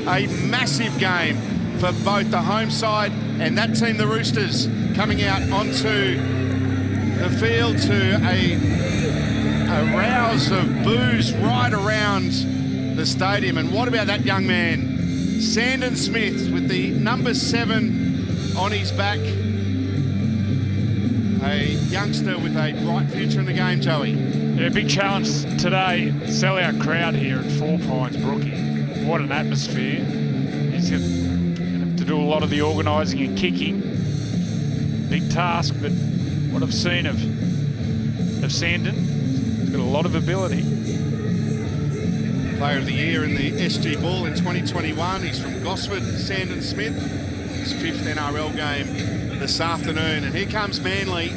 A massive game for both the home side and that team, the Roosters, coming out onto the field to a rouse of boos right around the stadium. And what about that young man, Sandon Smith, with the number 7 on his back? A youngster with a bright future in the game, Joey. Yeah, big challenge today. Sell-out crowd here at 4 Pines, Brookie. What an atmosphere. He's going to have to do a lot of the organising and kicking. Big task, but what I've seen of Sandon, he's got a lot of ability. Player of the Year in the SG Ball in 2021. He's from Gosford, Sandon Smith. His 5th NRL game this afternoon. And here comes Manly.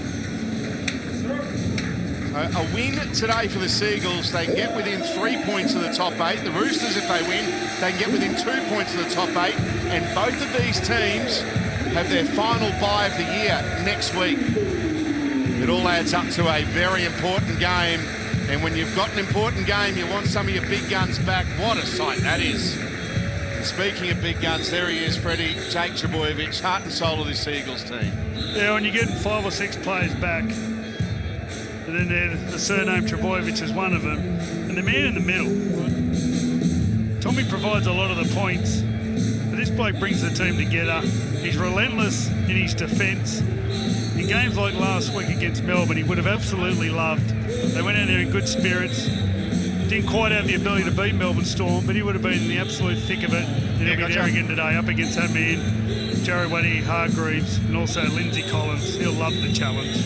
A win today for the Seagulls. They can get within 3 points of the top 8. The Roosters, if they win, they can get within 2 points of the top 8. And both of these teams have their final bye of the year next week. It all adds up to a very important game. And when you've got an important game, you want some of your big guns back. What a sight that is. And speaking of big guns, there he is, Freddie, Jake Trbojevic, heart and soul of this Eagles team. Yeah, when you're getting 5 or 6 players back, and then the surname Trbojevic is one of them, and the man in the middle. Tommy provides a lot of the points, but this bloke brings the team together. He's relentless in his defence. In games like last week against Melbourne, he would have absolutely loved. They went in there in good spirits. Didn't quite have the ability to beat Melbourne Storm, but he would have been in the absolute thick of it. And he'll be there again today, up against that man, Jarry Waddy Hargreaves, and also Lindsay Collins. He'll love the challenge.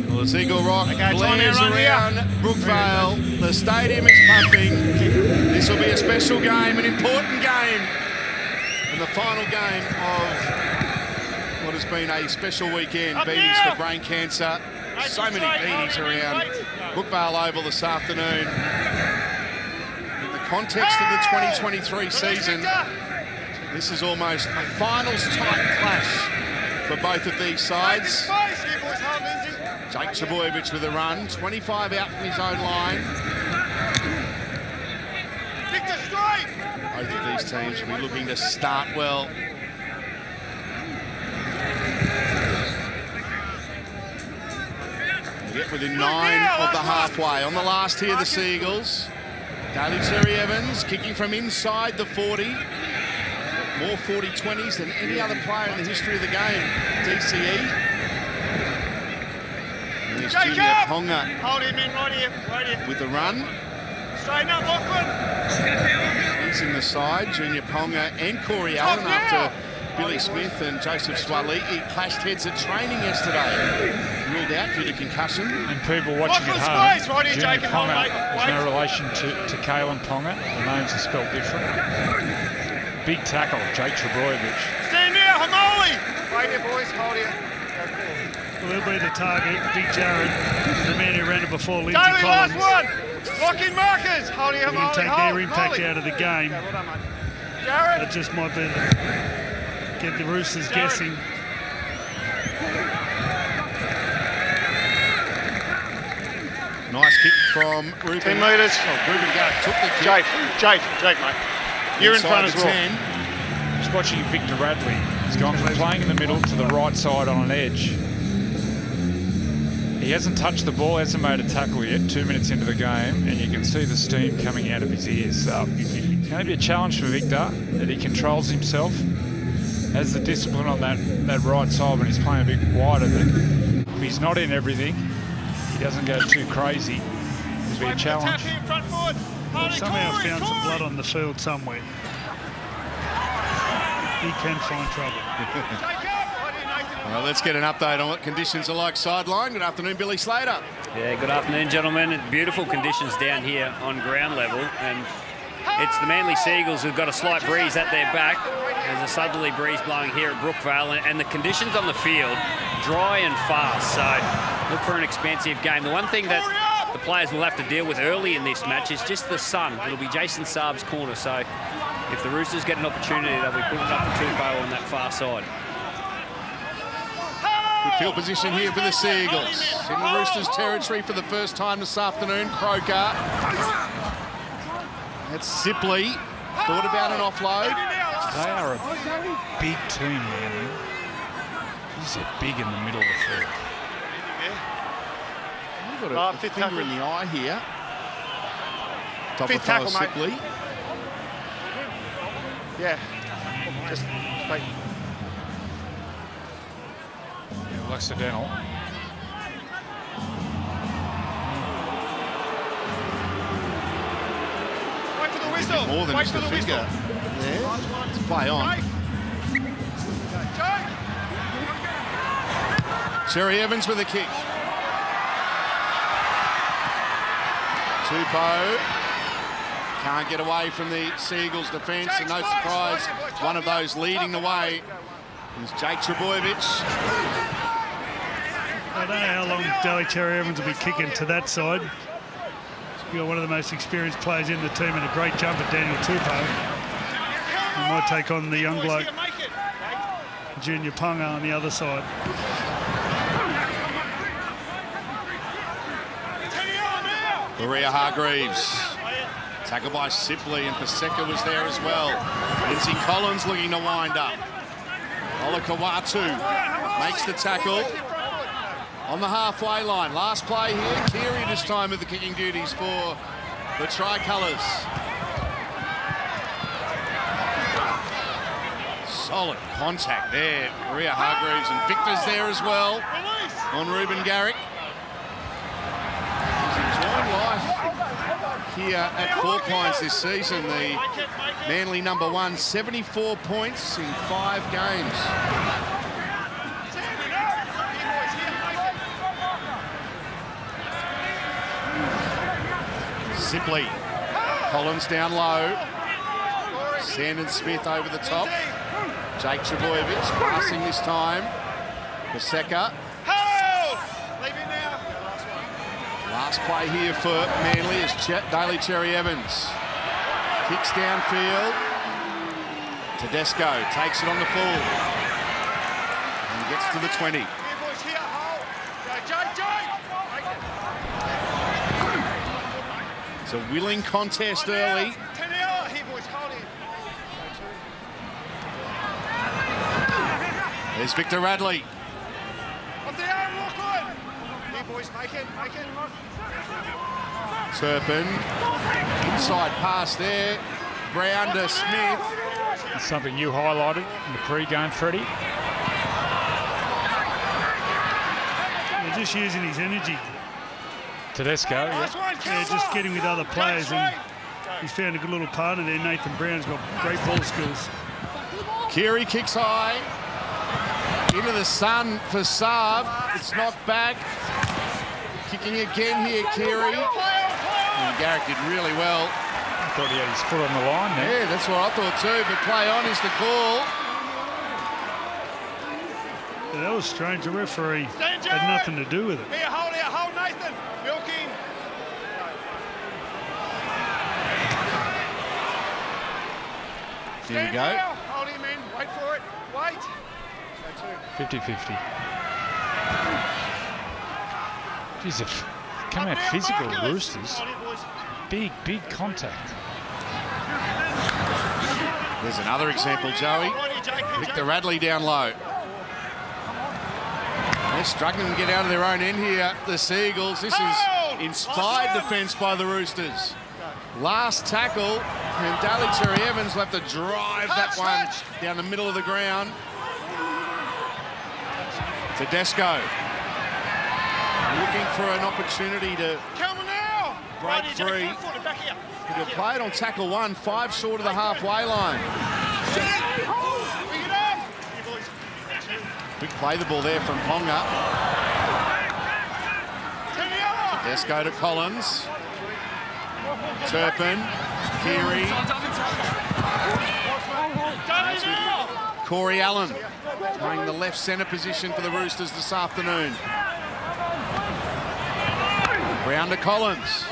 Well, the Eagle Rock blares around Brookvale. The stadium is pumping. This will be a special game, an important game. And the final game of what has been a special weekend. Beanies for brain cancer. So many beanies around Brookvale Oval this afternoon. In the context of the 2023 season, this is almost a finals-type clash for both of these sides. Jake Trbojevic with a run, 25 out from his own line. Both of these teams will be looking to start well. Get within 9 of the halfway. On the last here, the Seagulls. Daly Terry Evans kicking from inside the 40. More 40-20s than any other player in the history of the game. DCE. And there's Junior Ponga. Hold him in right here. With the run. Straighten up, Lachlan. He's in the side. Junior Ponga and Corey Allen after Billy Smith and Joseph Swaliti clashed heads at training yesterday. Ruled out due to concussion. And people watching at home, Junior Ponga has no relation to Kalen Ponga. The names are spelled different. Big tackle, Jake Trbojevic. Stand here, Hamoli! Right here, boys, hold here. Well, he'll be the target, Big Jared, the man who ran it before, Lindsay Daly, Collins. last one! Lock in markers! Hold here, They can Hamoli, take their impact out of the game. Okay, well done, mate. Jared! That just might be get the Roosters guessing. Nice kick from Ruben. 10 metres. Oh, Ruben took the kick. Jake, mate. You're in front as well. 10. Just watching Victor Radley. He's gone from playing in the middle to the right side on an edge. He hasn't touched the ball, hasn't made a tackle yet, 2 minutes into the game, and you can see the steam coming out of his ears. So it's going to be a challenge for Victor, that he controls himself, has the discipline on that right side when he's playing a bit wider, that if he's not in everything, he doesn't go too crazy. It'll be a challenge. Somehow found some blood on the field somewhere. He can find trouble. Well, let's get an update on what conditions are like sideline. Good afternoon, Billy Slater. Yeah, good afternoon, gentlemen. Beautiful conditions down here on ground level, and it's the Manly Seagulls who've got a slight breeze at their back. There's a southerly breeze blowing here at Brookvale, and the conditions on the field, dry and fast, so look for an expansive game. The one thing that the players will have to deal with early in this match is just the sun. It'll be Jason Saab's corner, so if the Roosters get an opportunity, they'll be putting up the two-bow on that far side. Good field position here for the Seagulls. In the Roosters' territory for the first time this afternoon, Croker. That's Sipley. Thought about an offload. They are a big team, man. They're big in the middle of the field. You've got a finger in the eye here. Top Fifth of fellow tackle, mate. Sipley. Yeah. Just wait. Yeah, accidental. Wait for the whistle. More than Wait just for a the finger. whistle. There. Let's play on. Jake. Cherry Evans with a kick. Tupou can't get away from the Seagulls defence, and no surprise, one of those leading the way is Jake Trebojevic. I don't know how long Daly Cherry Evans will be kicking to that side. He's got one of the most experienced players in the team and a great jump at Daniel Tupou. He might take on the young bloke, Junior Punga, on the other side. Maria Hargreaves. Tackled by Sipley, and Paseka was there as well. Lindsay Collins looking to wind up. Olakawatu makes the tackle on the halfway line. Last play here. Keary this time with the kicking duties for the Tricolours. Solid contact there. Maria Hargreaves and Victor's there as well on Ruben Garrick. He's enjoying life here at Four Pines this season. The Manly number one, 74 points in 5 games. Sipley, Collins down low. Sandon Smith over the top. Jake Trebojevic passing this time. Paseka. Last play here for Manly is Daly Cherry Evans. Kicks downfield. Tedesco takes it on the full. And gets to the 20. It's a willing contest early. There's Victor Radley. Turpin, inside pass there. Brown to Smith. It's something you highlighted in the pre-game, Freddie. They're just using his energy. Tedesco, yeah. Yeah, just getting with other players, and he's found a good little partner there. Nathan Brown's got great ball skills. Keary kicks high. Into the sun for Saab. It's knocked back. Kicking again here, Keary. And Garrick did really well. I thought he had his foot on the line there. Yeah, that's what I thought too, but play on is the call. Yeah, that was strange. The referee had nothing to do with it. Here, hold Nathan. Milking. There you go. Hold him in. Wait for it. Wait. 50-50. Jeez, they've come out physical, the Roosters. Big contact. There's another example, Joey. Victor Radley down low. They're struggling to get out of their own end here, the Seagulls. This is inspired defence by the Roosters. Last tackle, and Daly Cherry Evans will have to drive that one down the middle of the ground. Tedesco looking for an opportunity to break free. He'll play it on tackle 1, 5 short of the halfway line. Big play the ball there from Ponga. Tedesco to Collins. Turpin, Keary. Corey Allen playing the left centre position for the Roosters this afternoon. Brown to Collins.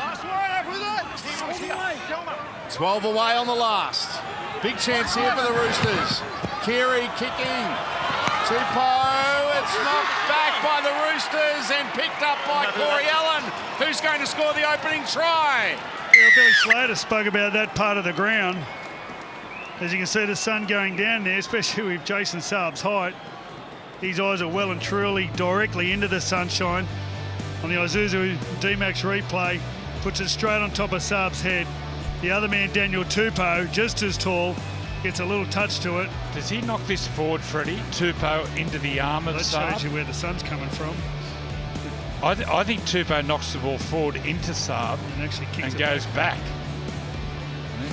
12 away on the last. Big chance here for the Roosters. Keary kicking. Tupou. It's knocked back by the Roosters and picked up by Corey Allen, who's going to score the opening try. Yeah, Billy Slater spoke about that part of the ground. As you can see the sun going down there, especially with Jason Saab's height. His eyes are well and truly directly into the sunshine. On the Isuzu D-Max replay, puts it straight on top of Saab's head. The other man, Daniel Tupou, just as tall, gets a little touch to it. Does he knock this forward, Freddie? Tupou into the arm of That Saab? shows you where the sun's coming from. I think Tupou knocks the ball forward into Saab And actually kicks and it goes back.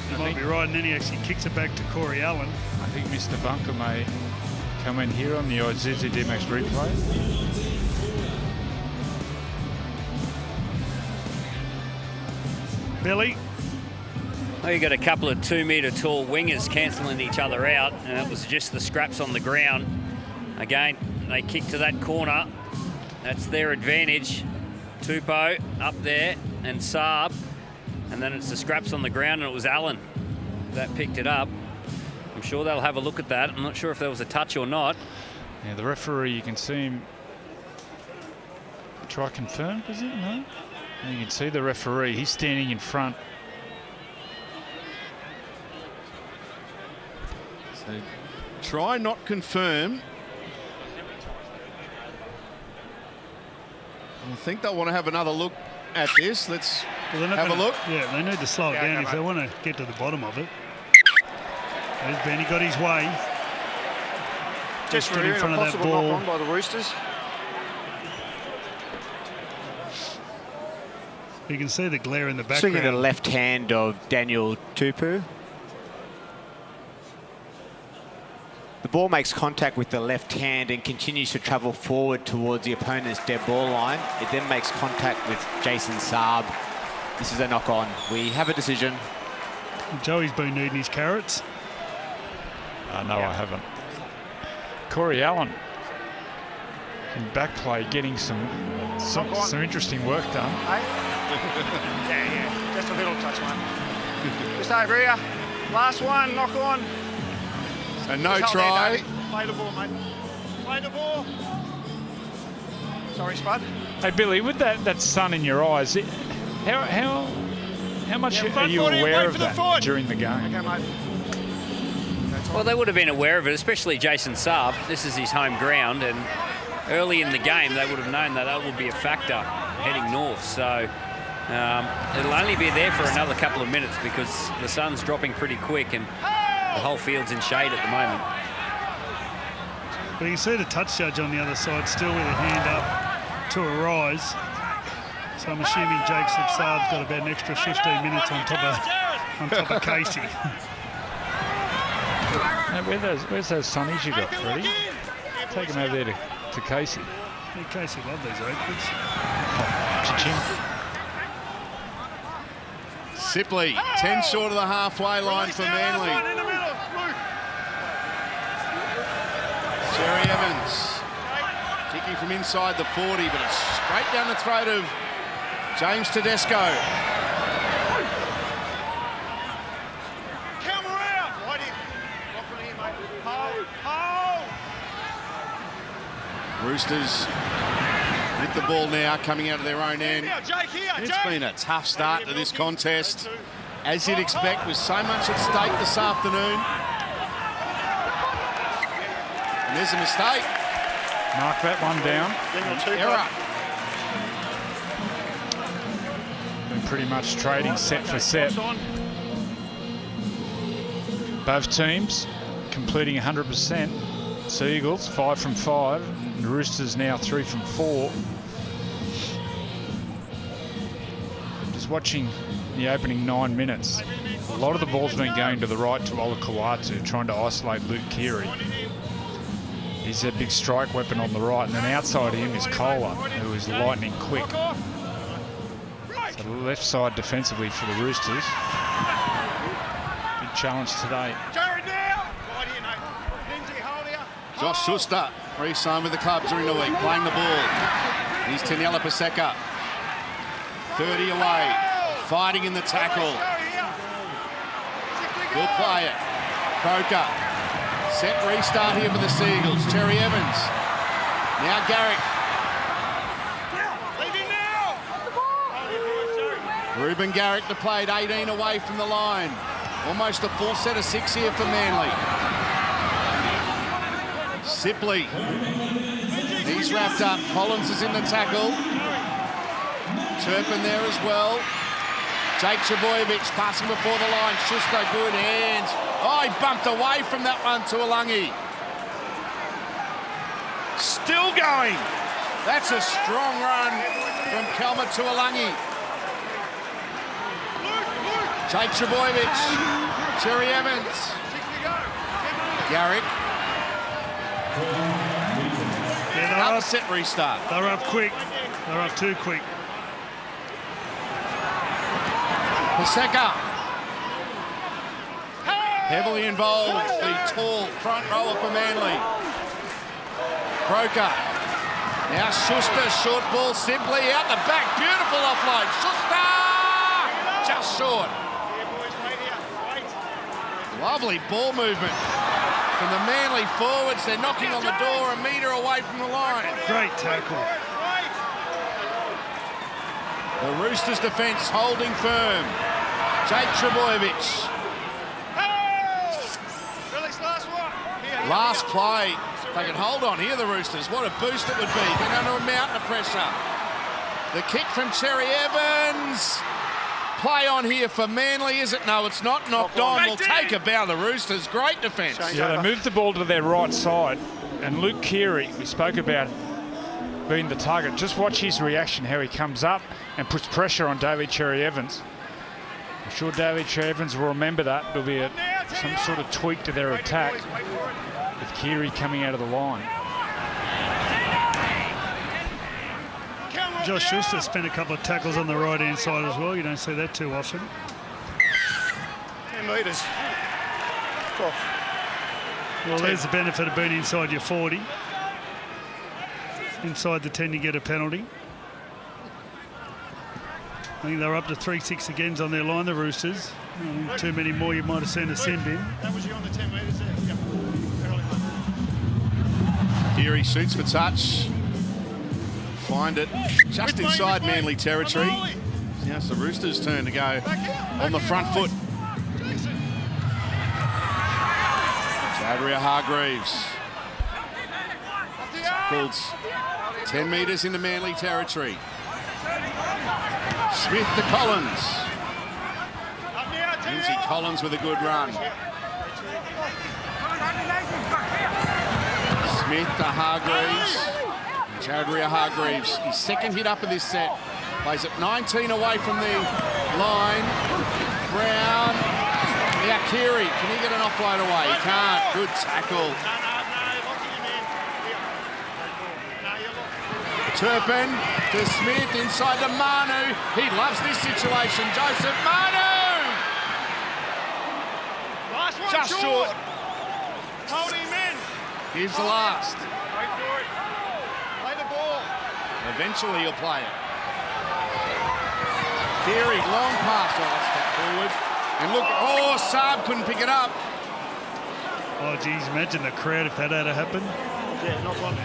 You might be right, and then he actually kicks it back to Corey Allen. I think Mr. Bunker may come in here on the Isuzu D-Max replay. Billy. Well, you got a couple of 2 metre tall wingers cancelling each other out, and it was just the scraps on the ground. Again, they kick to that corner. That's their advantage. Tupou up there and Saab. And then it's the scraps on the ground, and it was Allen that picked it up. I'm sure they'll have a look at that. I'm not sure if there was a touch or not. Yeah, the referee, you can see him try confirm, does it? No? And you can see the referee, he's standing in front. So try not confirm. I think they'll want to have another look at this. Let's have a look. Yeah, they need to slow it down if they want to get to the bottom of it. There's Benny, got his way. Just stood in reviewing front a of that possible ball. knock on by the Roosters. You can see the glare in the Swinging background. the left hand of Daniel Tupou. The ball makes contact with the left hand and continues to travel forward towards the opponent's dead ball line. It then makes contact with Jason Saab. This is a knock on. We have a decision. Joey's been eating his carrots. No, I haven't. Corey Allen in back play getting some interesting work done. Yeah, just a little touch, mate. Just over here. Last one, knock on. And no Just hold try. there, David. Play the ball, mate. Play the ball. Sorry, Spud. Hey, Billy, with that sun in your eyes, how much Yeah, are front you foot in, aware wait of for the that foot. during the game? Okay, mate. Well, they would have been aware of it, especially Jason Saab. This is his home ground, and early in the game, they would have known that that would be a factor heading north. So it'll only be there for another couple of minutes because the sun's dropping pretty quick and the whole field's in shade at the moment. But you can see the touch judge on the other side still with a hand up to a rise. So I'm assuming Jacob Saab's got about an extra 15 minutes on top of Casey. Now, where's those sunnies you got, Freddie? Take them over there to Casey. Yeah, Casey loved these openers. Cha-ching. Sipley, 10 short of the halfway line for Manly. In the middle, Luke. Jerry Evans kicking from inside the 40, but it's straight down the throat of James Tedesco. Come around. Right in. Lock it in, mate. Hold. Hold. Roosters with the ball now coming out of their own end. Here, Jake, here, It's Jake. been a tough start to this contest, as you'd expect, with so much at stake this afternoon. And there's a mistake. Mark that one down. Error. Been pretty much trading set for set. Both teams completing 100%. Seagulls 5 from 5. And Roosters now 3 from 4. Just watching the opening 9 minutes. A lot of the ball's been going to the right to Ola Kawatu, trying to isolate Luke Keary. He's a big strike weapon on the right, and then outside him is Kohler, who is lightning quick. So the left side defensively for the Roosters. Big challenge today. Jared now. Right here, mate. Lindsay, hold here. Josh Schuster re-signed with the club during the week, playing the ball. Here's Taniela Paseka. 30 away, fighting in the tackle. He'll play it. Croker. Set restart here for the Seagulls. Cherry Evans. Now Garrick. Leave him now. Reuben Garrick to play at 18 away from the line. Almost a full set of 6 here for Manly. Sipley. He's wrapped up. Collins is in the tackle. Turpin there as well. Jake Trbojevic passing before the line. Schuster, good hands. Oh, he bumped away from that one to Alangi. Still going. That's a strong run from Kelmer to Alangi. Jake Trbojevic. Cherry Evans. Garrick. Yeah, Upset restart. they're up quick. They're up too quick. Paseka. Heavily involved, the tall front rower for Manly. Croker. Now Schuster, short ball, simply out the back. Beautiful offload. Schuster! Just short. Lovely ball movement from the Manly forwards. They're knocking on the door a metre away from the line. Great tackle. The Roosters defence holding firm. Jake Trbojevic. Last play. If they can hold on here, the Roosters. What a boost it would be. They're under a mountain of pressure. The kick from Cherry Evans. Play on here for Manly, is it? No, it's not. Knocked on. Will take a bow. The Roosters. Great defence. Yeah, they moved the ball to their right side. And Luke Keary, we spoke about being the target. Just watch his reaction, how he comes up and puts pressure on Daly Cherry Evans. I'm sure Daly Cherry Evans will remember that. There'll be some sort of tweak to their attack with Keary coming out of the line. Josh Schuster spent a couple of tackles on the right-hand side as well. You don't see that too often. 10 metres. Well, there's the benefit of being inside your 40. Inside the 10, you get a penalty. I think they're up to 3-6 agains on their line, the Roosters. Too many more, you might have seen a sin bin. That was you on the 10 metres there. Keary shoots for touch. Find it just inside Manly territory. Now it's the Roosters' turn to go on the front foot. Adria Hargreaves. Tackled 10 metres into Manly territory. Smith to Collins. Lindsay Collins with a good run. Smith to Hargreaves. Adria Hargreaves, his second hit up of this set. Plays it 19 away from the line. Brown. Now Keary, can he get an offload away? He can't. Good tackle. Turpin to Smith inside to Manu. He loves this situation. Joseph Manu! Just short. Hold him in. Here's the last. Wait for it. Play the ball. Eventually he'll play it. Keary, long pass. Oh, that's step forward. And look, oh, Saab couldn't pick it up. Oh, geez, imagine the crowd if that had happened. Yeah, knock on.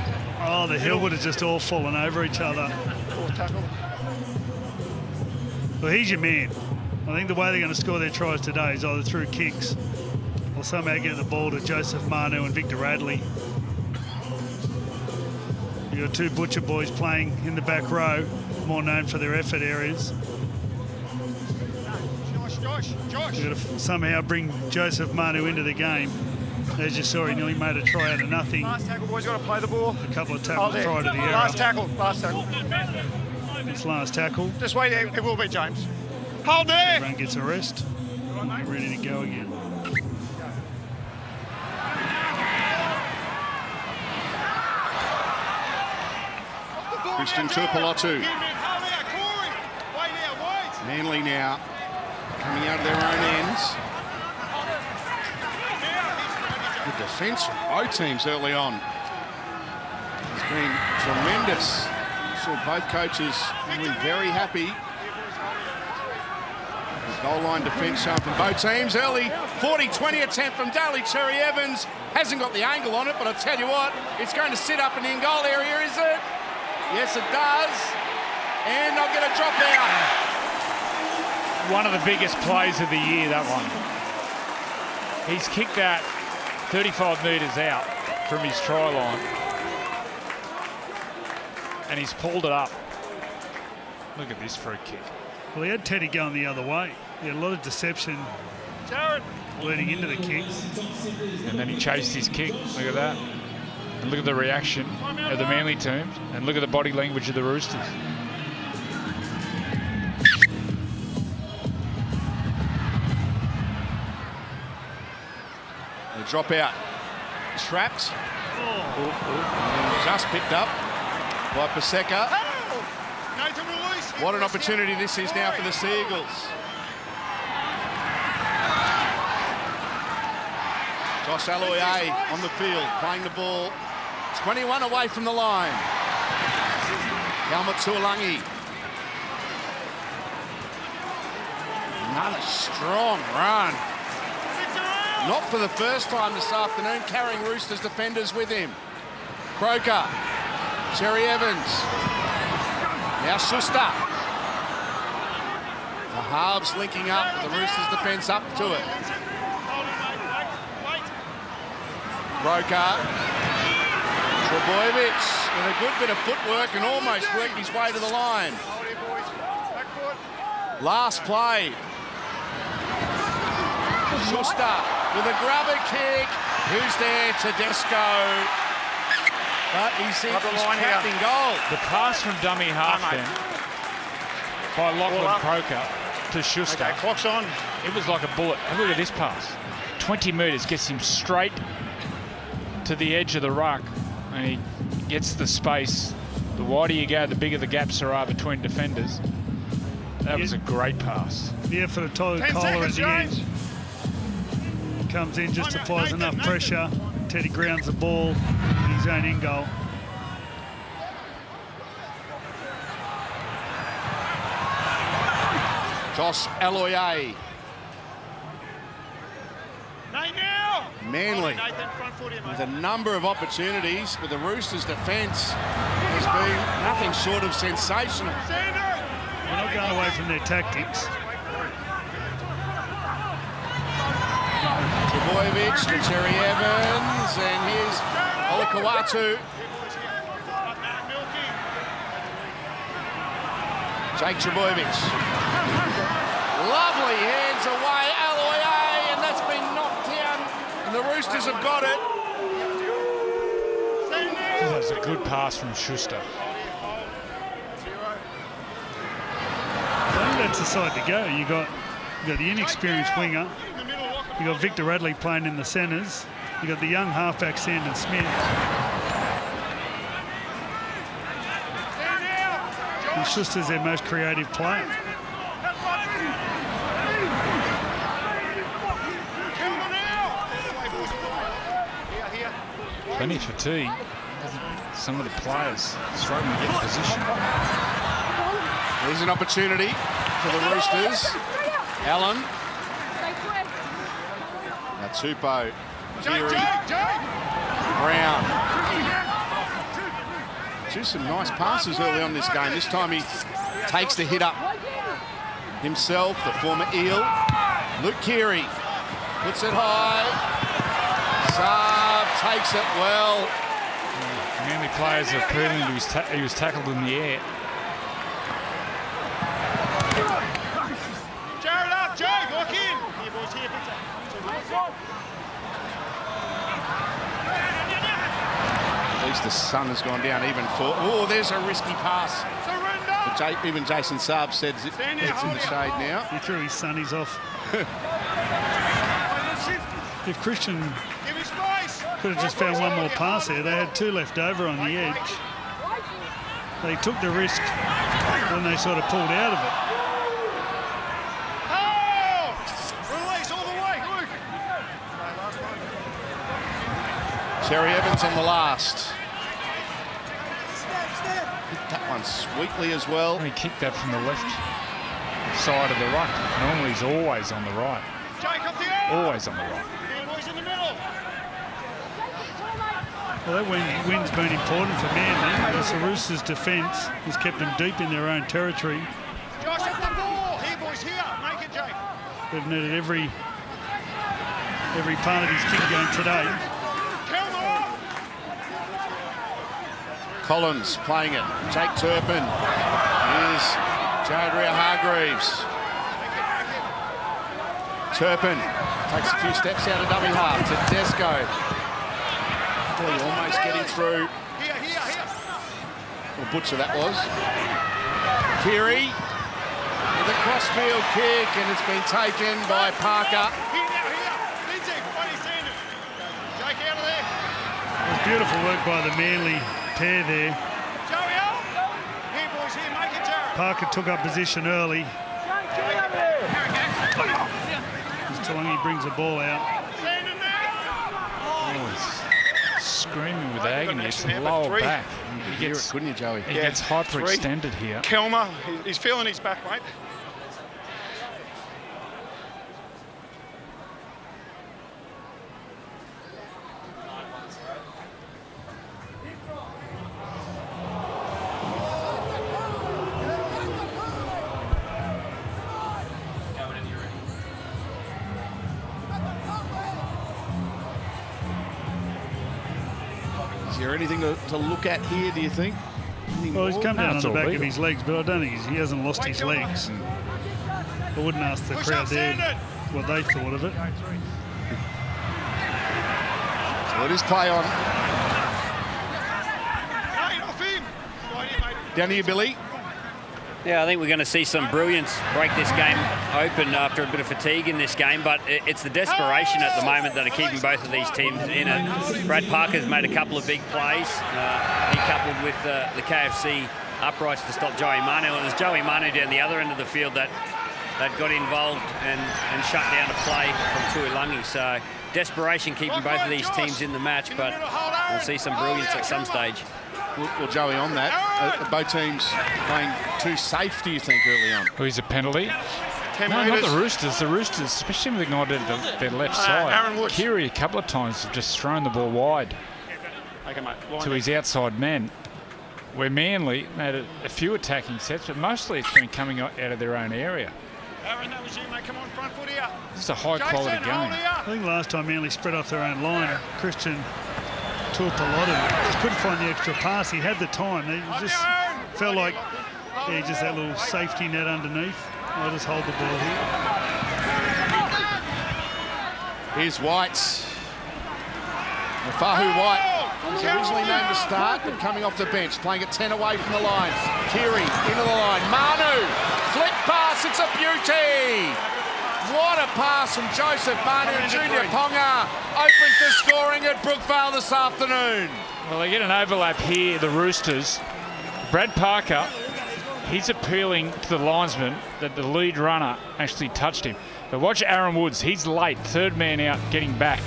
Oh, the hill would have just all fallen over each other. Poor tackle. Well, he's your man. I think the way they're going to score their tries today is either through kicks or somehow get the ball to Joseph Manu and Victor Radley. You've got two Butcher boys playing in the back row, more known for their effort areas. You've got to somehow bring Joseph Manu into the game. As you saw, he nearly made a try out of nothing. Last tackle, boys, got to play the ball. A couple of tackles prior to the error. Last tackle, last tackle. It's last tackle. Just wait, it will be James. Hold there. Everyone gets a rest. Get ready to go again. Christian Tuipulotu. Manly now coming out of their own ends. Good defence from both teams early on. It's been tremendous. I'm sure both coaches will be very happy. The goal line defence shown from both teams. Early 40-20 attempt from Daly Cherry Evans. Hasn't got the angle on it, but I'll tell you what, it's going to sit up in the in-goal area, is it? Yes, it does. And they'll get a drop out. One of the biggest plays of the year, that one. He's kicked that 35 metres out from his try line. And he's pulled it up. Look at this free kick. Well, he had Teddy going the other way. He had a lot of deception leading into the kick. And then he chased his kick. Look at that. And look at the reaction of the Manly team. And look at the body language of the Roosters. The drop out. Trapped. Just picked up by Paseka. What an opportunity this is now for the Seagulls. Josh Aloiai on the field, playing the ball 21 away from the line. Helmut Tuolangi. Another strong run. Not for the first time this afternoon, carrying Roosters defenders with him. Croker, Cherry Evans. Now Schuster. The halves linking up, the Roosters defence up to it. Croker. Trebojevic with a good bit of footwork and almost worked his way to the line. Last play. Schuster with a grubber kick. Who's there? Tedesco. But he's trapped in goal. The pass from dummy half then by Lachlan Croker to Schuster. Okay, clock's on. It was like a bullet. Have a look at this pass. 20 metres gets him straight to the edge of the ruck, and he gets the space. The wider you go, the bigger the gaps there are between defenders. That was a great pass. The effort of Tyler Kohler at the end. Comes in, just applies enough pressure. Teddy grounds the ball in his own end goal. Josh Aloiai. Manly with a number of opportunities, but the Roosters' defence has been nothing short of sensational. They're not going away from their tactics. Trebojevic to Cherry Evans, and here's Olakau'atu. Jake Trebojevic. Lovely hands away, Aloiai, and that's been knocked down, and the Roosters have got it. That was a good pass from Schuster. I think that's the side to go. You got the inexperienced winger. You got Victor Radley playing in the centres. You got the young halfback Sandon Smith. And Schuster's their most creative player. Plenty of fatigue. Some of the players struggling to get position. There's an opportunity for the Roosters. Allen. Tupo, Geary, Brown. Just some nice passes early on this game. This time he takes the hit up himself, the former Eel. Luke Keary puts it high. Saab takes it well. Manly players are proving he was tackled in the air. Jared up, Joe, walk in. Here, boys, here, At least the sun has gone down even for... Oh, there's a risky pass. But even Jason Saab said it's in the shade now. He threw his sunnies off. If Christian could have just found one more pass there, they had two left over on the edge. They took the risk when they sort of pulled out of it. Cherry Evans on the last. Hit that one sweetly as well. He kicked that from the left side of the ruck. Normally he's always on the right. Always on the right. Well, that win's been important for Manly because the Roosters' defence has kept them deep in their own territory. Josh, up the ball. Here, boys, here. Make it, Jake. They've needed every every part of his kick game today. Collins playing it. Jake Turpin. Here's Jadria Hargreaves. Turpin takes a few steps out of dummy half to Desco. Almost getting through. What a butcher that was. Keary with a crossfield kick, and it's been taken by Parker. It was beautiful work by the Manly pair there. Parker took up position early. As Talangi brings the ball out. Oh, he's screaming with agony. It's the lower back. He gets, couldn't you, Joey? He gets hyperextended here. Kelmer, he's feeling his back, mate. Is there anything to look at here, do you think? Well, he's come down on the back legal. of his legs, but I don't think he hasn't lost his legs. I wouldn't ask the crowd there what they thought of it. So it is play on. Down to you, Billy. Yeah, I think we're going to see some brilliance break this game open after a bit of fatigue in this game, but it's the desperation at the moment that are keeping both of these teams in it. Brad Parker's made a couple of big plays. He coupled with the KFC uprights to stop Joey Manu, and it was Joey Manu down the other end of the field that got involved and shut down a play from Tuilagi. So desperation keeping both of these teams in the match, but we'll see some brilliance at some stage. Well, Joey, on that, both teams playing too safe, do you think, early on? Oh, he's a penalty. 10 No, metres. not the Roosters. The Roosters, especially with the guy to their left Aaron side. Woods. Keary a couple of times have just thrown the ball wide Okay, mate. to his outside man. Where Manly made a few attacking sets, but mostly it's been coming out of their own area. Aaron, that was you, mate. Come on, front foot here. It's a high-quality game. I think last time Manly spread off their own line, Christian talked a lot of it. Just couldn't find the extra pass. He had the time. It just felt like, just that little safety net underneath. I'll just hold the ball here. Here's White. Fahu White was originally named to start, but coming off the bench, playing at 10 away from the line. Keary into the line. Manu, flick pass, it's a beauty. What a pass from Joseph Manu. Junior Ponga opens the scoring at Brookvale this afternoon. Well, they get an overlap here, the Roosters. Brad Parker, he's appealing to the linesman that the lead runner actually touched him. But watch Aaron Woods, he's late, third man out, getting back.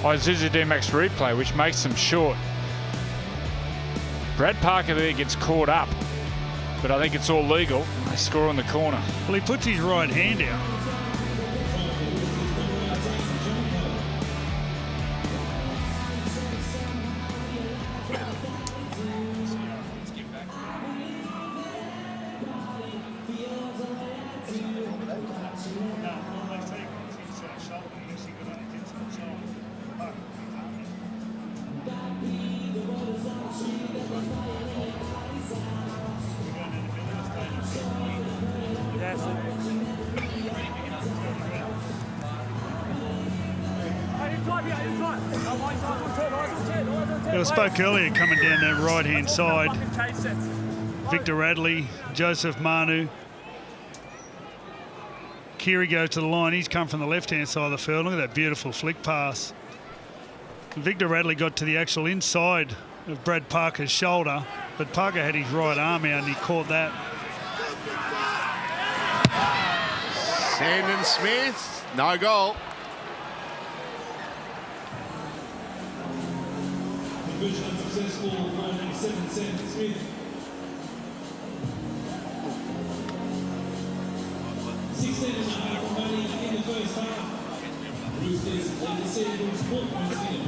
Isuzu D-Max replay, which makes them short. Brad Parker there gets caught up, but I think it's all legal. They score on the corner. Well, he puts his right hand out. I spoke earlier coming down that right-hand side. Victor Radley, Joseph Manu. Keary goes to the line. He's come from the left-hand side of the field. Look at that beautiful flick pass. Victor Radley got to the actual inside of Brad Parker's shoulder, but Parker had his right arm out and he caught that. Sandon Smith, no goal. Successful 97 Sandon Smith. 16.5 remaining in the first half. Roosters lead the Seagulls 4 points in.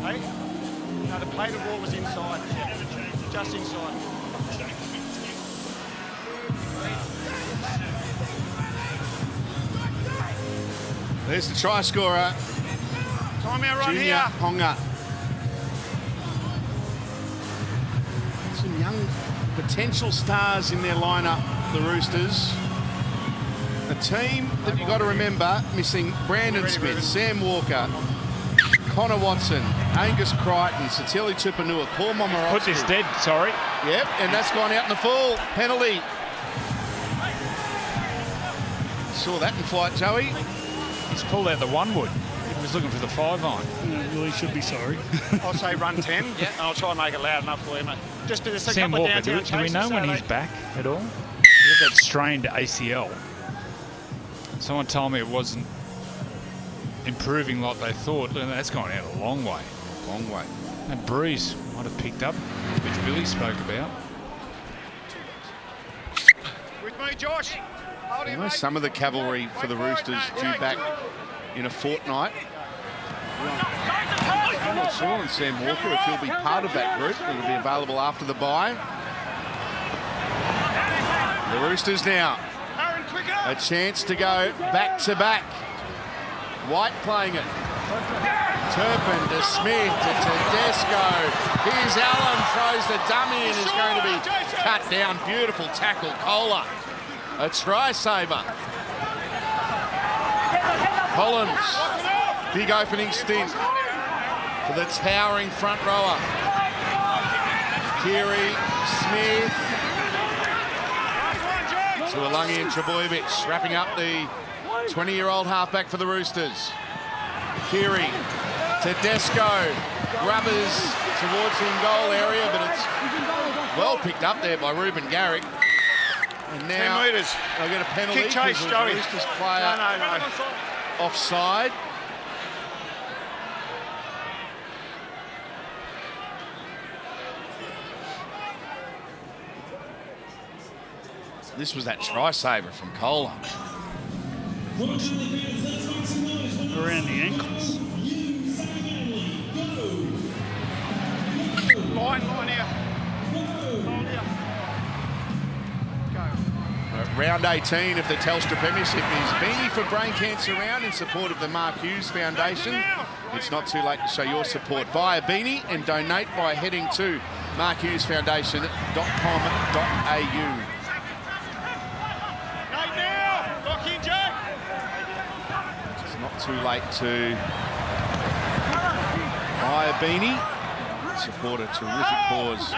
Hey? No, the plate of ball was inside. Just inside. There's the try scorer. Time out right Junior here. Ponga. Some young potential stars in their lineup, the Roosters. A team that you've got to remember missing Brandon Smith, Sam Walker, Connor Watson, Angus Crichton, Satili Tupanua, Paul Momorovsky. Put this dead, sorry. Yep, and that's gone out in the full. Penalty. Saw that in flight, Joey. He's pulled out the 1 wood. He was looking for the 5 iron. Well, he should be sorry. I'll say run 10. Yeah. And I'll try and make it loud enough for you, mate. Just there's a Sam couple Walker, of downtown do we know chases, when so he's they- back at all? He had that strained ACL. Someone told me it wasn't improving like they thought, and that's gone out a long way. Long way. That bruise might have picked up, which Billy spoke about. With me, Josh. Hold him, mate. Some of the cavalry for the Roosters due back in a fortnight. I'm not sure on Sam Walker if he'll be part of that group. It'll be available after the bye. The Roosters now a chance to go back to back. White playing it. Turpin to Smith to Tedesco. Here's Allen, throws the dummy and is going to be cut down. Beautiful tackle, Kohler. A try saver. Collins, big opening stint for the towering front rower. Keary, Smith, Tuolangi and Trebojevic wrapping up the 20-year-old halfback for the Roosters. Keary, Tedesco, grubbers towards the in-goal area, but it's well picked up there by Ruben Garrick. And now 10 metres. they'll get a penalty Kick chase, because the Joey. Roosters player No. offside. This was that try saver from Kohler. Around the ankles. Line here. Round 18 of the Telstra Premiership is Beanie for Brain Cancer Round in support of the Mark Hughes Foundation. It's not too late to show your support. Buy a beanie and donate by heading to markhughesfoundation.com.au. It's not too late to buy a beanie. Support a terrific cause.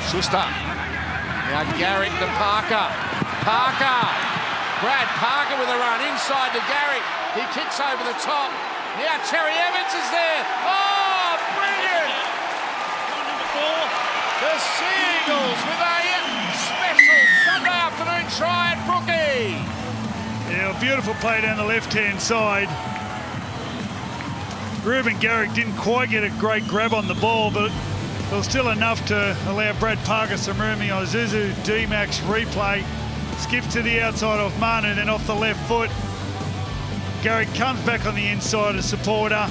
Schuster. Now Garrick to Parker. Parker. Brad Parker with a run inside to Garrick. He kicks over the top. Now Cherry Evans is there. Oh, brilliant! The Seagulls with a special Sunday afternoon try at Brookie. Yeah, a beautiful play down the left-hand side. Ruben Garrick didn't quite get a great grab on the ball, but it was still enough to allow Brad Parker some room. Isuzu D-Max replay. Skips to the outside of Manu, then off the left foot. Garrick comes back on the inside as supporter.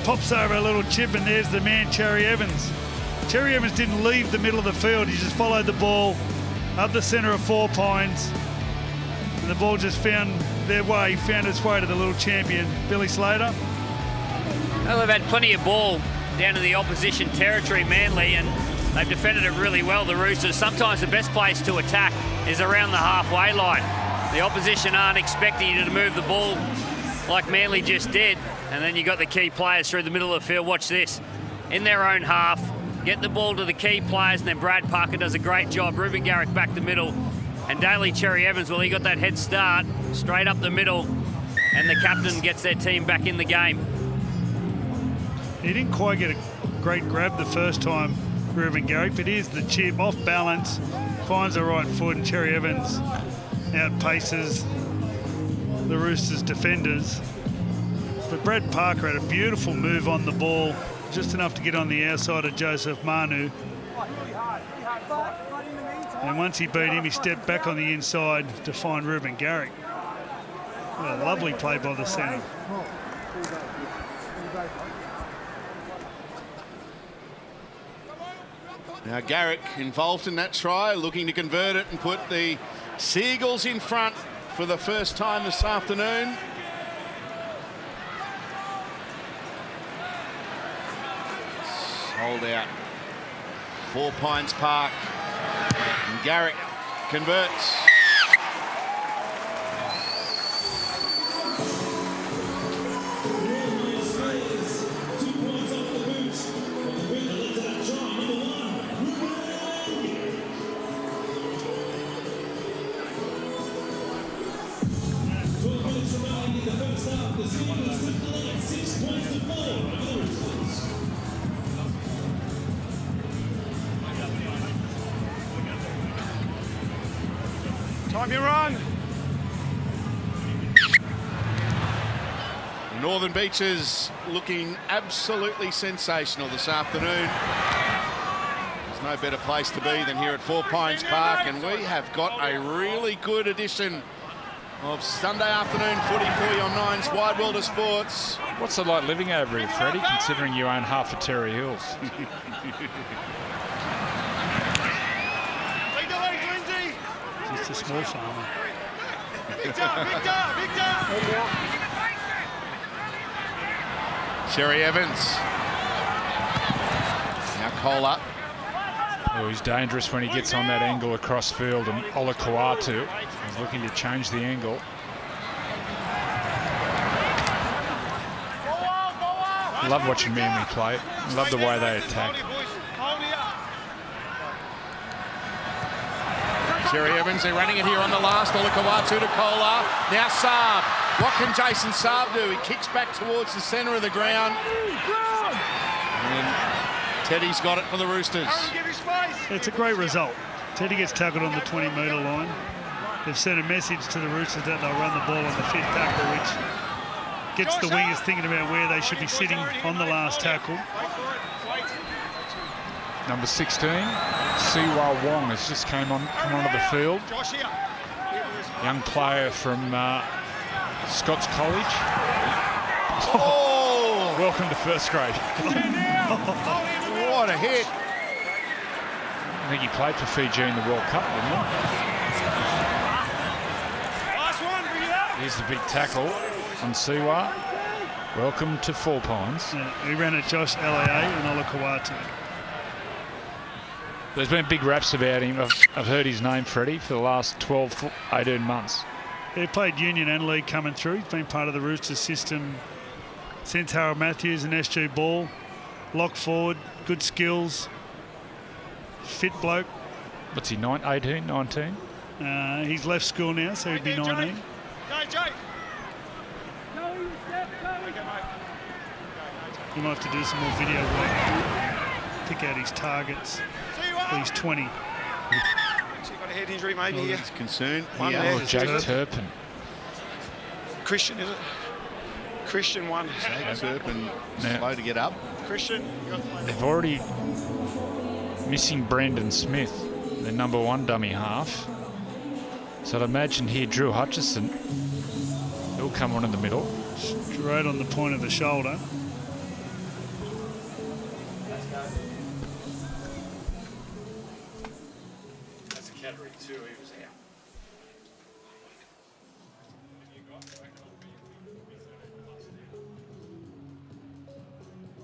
Pops over a little chip, and there's the man, Cherry Evans. Cherry Evans didn't leave the middle of the field. He just followed the ball up the centre of Four Pines. And the ball just found its way to the little champion, Billy Slater. Well, they've had plenty of ball down in the opposition territory, Manly, and they've defended it really well, the Roosters. Sometimes the best place to attack is around the halfway line. The opposition aren't expecting you to move the ball like Manly just did, and then you got the key players through the middle of the field. Watch this. In their own half, get the ball to the key players, and then Brad Parker does a great job. Ruben Garrick back the middle, and Daly Cherry Evans, well, he got that head start straight up the middle, and the captain gets their team back in the game. He didn't quite get a great grab the first time, Ruben Garrick, but here's the chip, off balance, finds the right foot, and Cherry Evans outpaces the Roosters defenders. But Brad Parker had a beautiful move on the ball, just enough to get on the outside of Joseph Manu. And once he beat him, he stepped back on the inside to find Ruben Garrick. What a lovely play by the centre. Now Garrick involved in that try, looking to convert it and put the Seagulls in front for the first time this afternoon. Hold out. 4 Pines Park. And Garrick converts. Time you run. Northern Beaches looking absolutely sensational this afternoon. There's no better place to be than here at 4 Pines Park, and we have got a really good edition of Sunday afternoon footy for you on Nine's Wide World of Sports. What's it like living over here, Freddie, considering you own half of Terry Hills? Just a small farmer. Sherry Evans. Now Kohler. Oh, he's dangerous when he gets on that angle across field, and Olakau'atu is looking to change the angle. I love watching Manly play. I love the way they attack. Sherry Evans, they're running it here on the last. Olakau'atu to Kohler. Now Saab. What can Jason Saab do? He kicks back towards the centre of the ground. And Teddy's got it for the Roosters. It's a great result. Teddy gets tackled on the 20-metre line. They've sent a message to the Roosters that they'll run the ball on the 5th tackle, which gets the wingers thinking about where they should be sitting on the last tackle. Number 16, Siwa Wong has just come onto the field. Young player from Scots College. Oh! Welcome to first grade. What a hit. I think he played for Fiji in the World Cup, didn't he? Here's the big tackle on Siwa. Welcome to 4 Pines. Yeah, he ran at Josh Laa and Olakau'atu. There's been big raps about him. I've heard his name, Freddie, for the last 12, 18 months. He played Union and League coming through. He's been part of the Roosters system since Harold Matthews and SG Ball. Lock forward, good skills, fit bloke. What's he, 18, 19? He's left school now, so he'd be 19. He might have to do some more video work, pick out his targets. He's 20. Got a head injury maybe here. He's concerned. One Yeah. there. Oh, Jake Turpin. Christian, is it? Christian one. Turpin Yeah. slow to get up. Christian. They've already missing Brandon Smith, the number 1 dummy half. So I'd imagine here Drew Hutchison, he'll come on in the middle. Straight on the point of the shoulder. That's a category 2, he was out.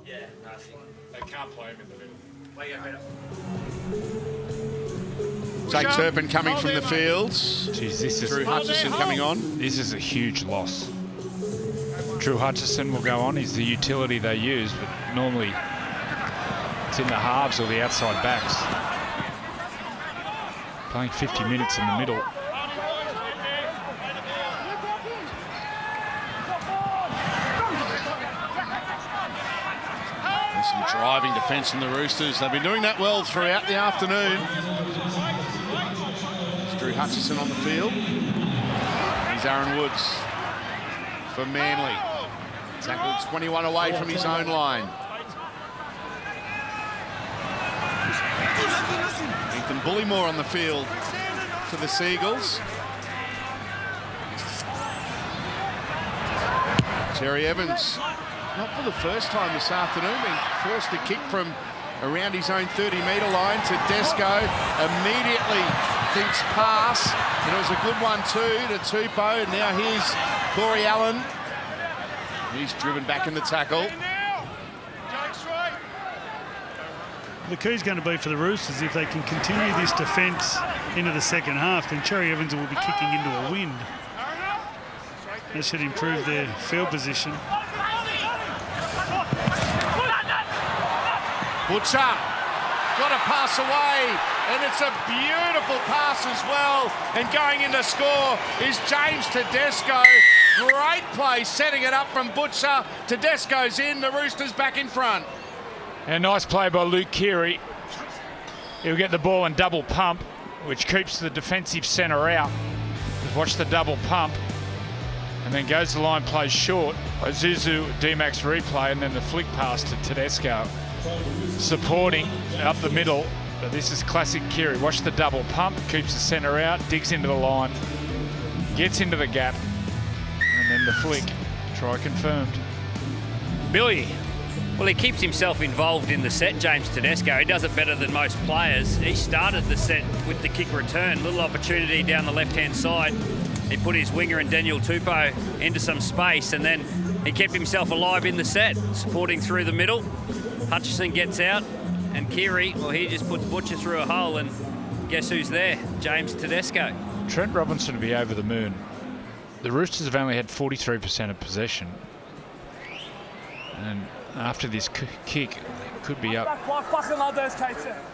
Yeah, nothing. They can't play him in the middle. Jake Turpin coming from the fields. Jeez, this is Drew Hutchison coming on. This is a huge loss. Drew Hutchison will go on. He's the utility they use, but normally it's in the halves or the outside backs. Playing 50 minutes in the middle. There's some driving defence from the Roosters. They've been doing that well throughout the afternoon. There's Drew Hutchison on the field. Here's Aaron Woods for Manly. Tackled 21 away from his own line. Ethan Bullymore on the field for the Seagulls. Terry Evans, not for the first time this afternoon, being forced to kick from around his own 30-metre line. Tedesco immediately thinks pass, and it was a good one too to Tupou. And now here's Corey Allen. He's driven back in the tackle. The key's going to be for the Roosters, if they can continue this defence into the second half, then Cherry Evans will be kicking into a wind. That should improve their field position. Butcher got a pass away, and it's a beautiful pass as well. And going in to score is James Tedesco. Great play, setting it up from Butcher. Tedesco's in, the Roosters back in front. And nice play by Luke Keary. He'll get the ball and double pump, which keeps the defensive centre out. Watch the double pump. And then goes the line, plays short. Ozuzu, D-Max replay, and then the flick pass to Tedesco. Supporting up the middle. But this is classic Keary. Watch the double pump, keeps the centre out, digs into the line, gets into the gap. And then the flick. Try confirmed. Billy. Well, he keeps himself involved in the set, James Tedesco. He does it better than most players. He started the set with the kick return. Little opportunity down the left-hand side. He put his winger and Daniel Tupou into some space, and then he kept himself alive in the set, supporting through the middle. Hutchison gets out, and Keary, well, he just puts Butcher through a hole, and guess who's there? James Tedesco. Trent Robinson to be over the moon. The Roosters have only had 43% of possession. And after this kick, it could be up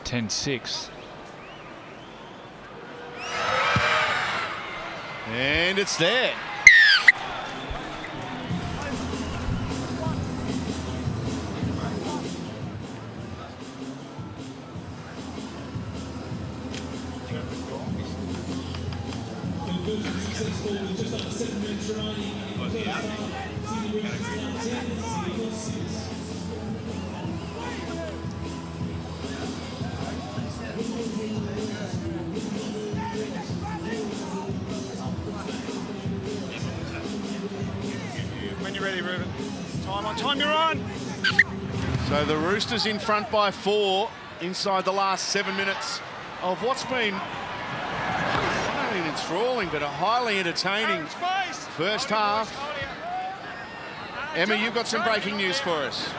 10-6. And it's there. Successful with just under 7 minutes remaining in the first half. Sydney Roosters now 10, Sydney Eagles 6. When you're ready, Ruben. Time on time, you're on. So the Roosters in front by 4 inside the last 7 minutes of what's been not only enthralling but a highly entertaining first half. Emma, you've got some breaking news for us.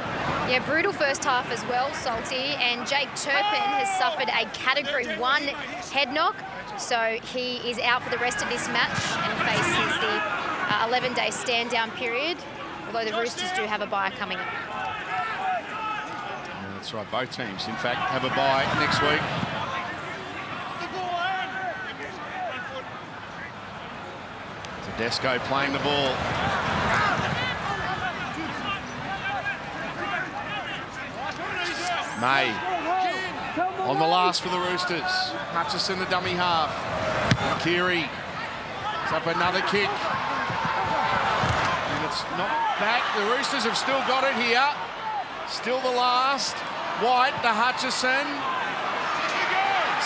Yeah, brutal first half as well, Salty, and Jake Turpin has suffered a Category 1 head knock, so he is out for the rest of this match and faces the 11-day stand-down period, although the Roosters do have a bye coming up. Yeah, that's right, both teams, in fact, have a bye next week. Tedesco playing the ball. May on the last for the Roosters. Hutchison the dummy half. Keary is up another kick. And it's not back. The Roosters have still got it here. Still the last. White to Hutchison.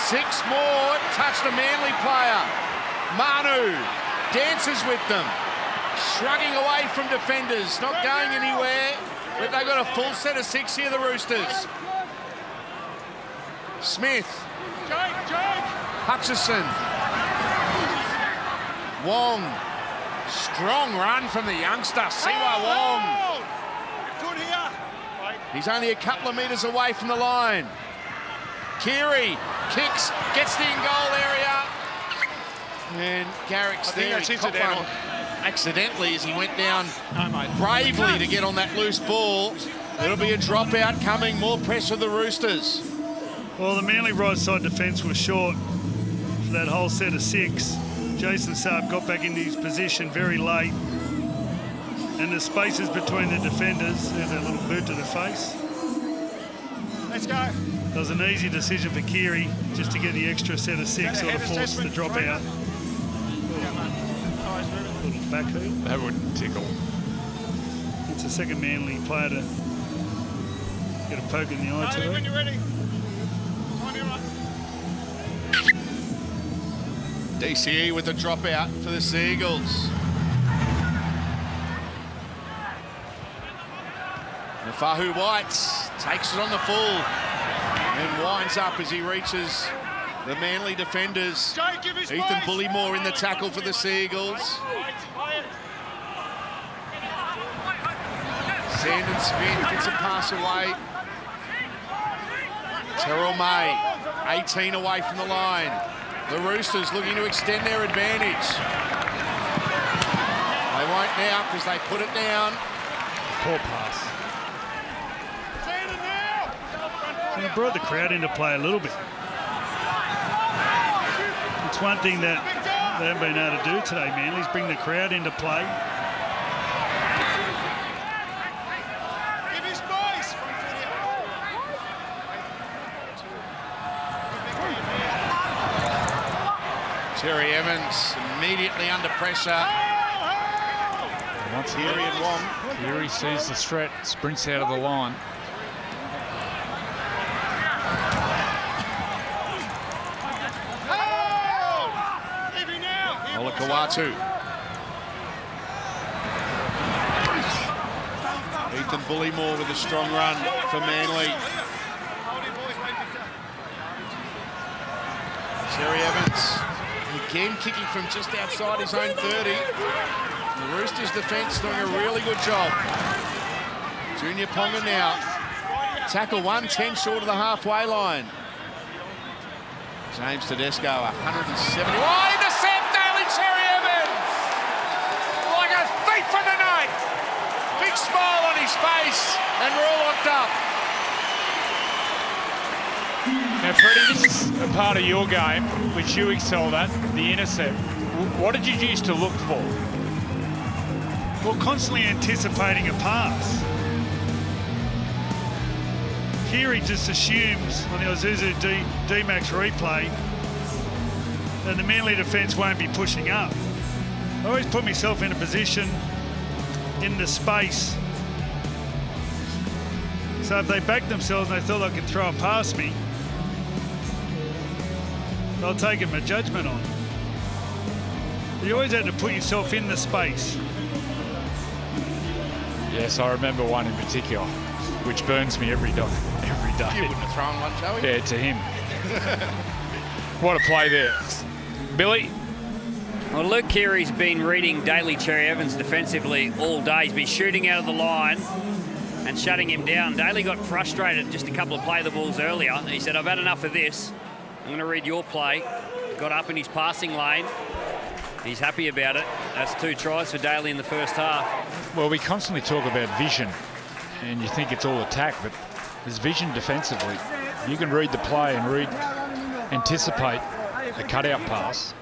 6 more. Touched a Manly player. Manu dances with them. Shrugging away from defenders. Not going anywhere. But they've got a full set of 6 here, the Roosters. Smith. Hutchison. Wong. Strong run from the youngster, Siwa Wong. Good here. He's only a couple of metres away from the line. Keary kicks, gets the in-goal area. And Garrick's there. He caught one accidentally as he went down bravely to get on that loose ball. It'll be a dropout coming, more pressure of the Roosters. Well, the Manly right side defence was short for that whole set of 6. Jason Saab got back into his position very late. And the spaces between the defenders, there's that little boot to the face. Let's go. It was an easy decision for Keary just to get the extra set of 6 or to force the dropout. Little back heel. That wouldn't tickle. It's a second Manly player to get a poke in the eye to When it. you're ready. DCE with the dropout for the Seagulls. Nafahu White takes it on the full. and winds up as he reaches the Manly defenders. Ethan Bullymore in the tackle for the Seagulls. Sandon Smith gets a pass away. Terrell May, 18 away from the line. The Roosters looking to extend their advantage. They won't now because they put it down. Poor pass. And it brought the crowd into play a little bit. It's one thing that they haven't been able to do today, Manly's bring the crowd into play. Terry Evans immediately under pressure. Once Keary and Wong. Keary sees the threat, sprints out of the line. Olakawatu. Ethan Bullymore with a strong run for Manly. Terry Evans again kicking from just outside his own 30. The Roosters defence doing a really good job. Junior Ponga now. Tackle 110 short of the halfway line. James Tedesco, 170. Oh, intercept Daly Terry Evans! Like a thief in the night! Big smile on his face, and we're all locked up. Now, Freddie, this is a part of your game which you excelled at, the intercept. What did you use to look for? Well, constantly anticipating a pass. Keary just assumes on the Isuzu D-Max replay that the Manly defence won't be pushing up. I always put myself in a position in the space. So if they back themselves and they thought they could throw it past me, they'll take it my judgment on. You always had to put yourself in the space. Yes, I remember one in particular, which burns me every day. You wouldn't have thrown one, Joey. Yeah, to him. What a play there. Billy? Well, Luke Keary's been reading Daly Cherry Evans defensively all day. He's been shooting out of the line and shutting him down. Daly got frustrated just a couple of play the balls earlier. He said, I've had enough of this. I'm going to read your play. Got up in his passing lane. He's happy about it. That's 2 tries for Daly in the first half. Well, we constantly talk about vision, and you think it's all attack, but there's vision defensively. You can read the play and anticipate a cutout pass.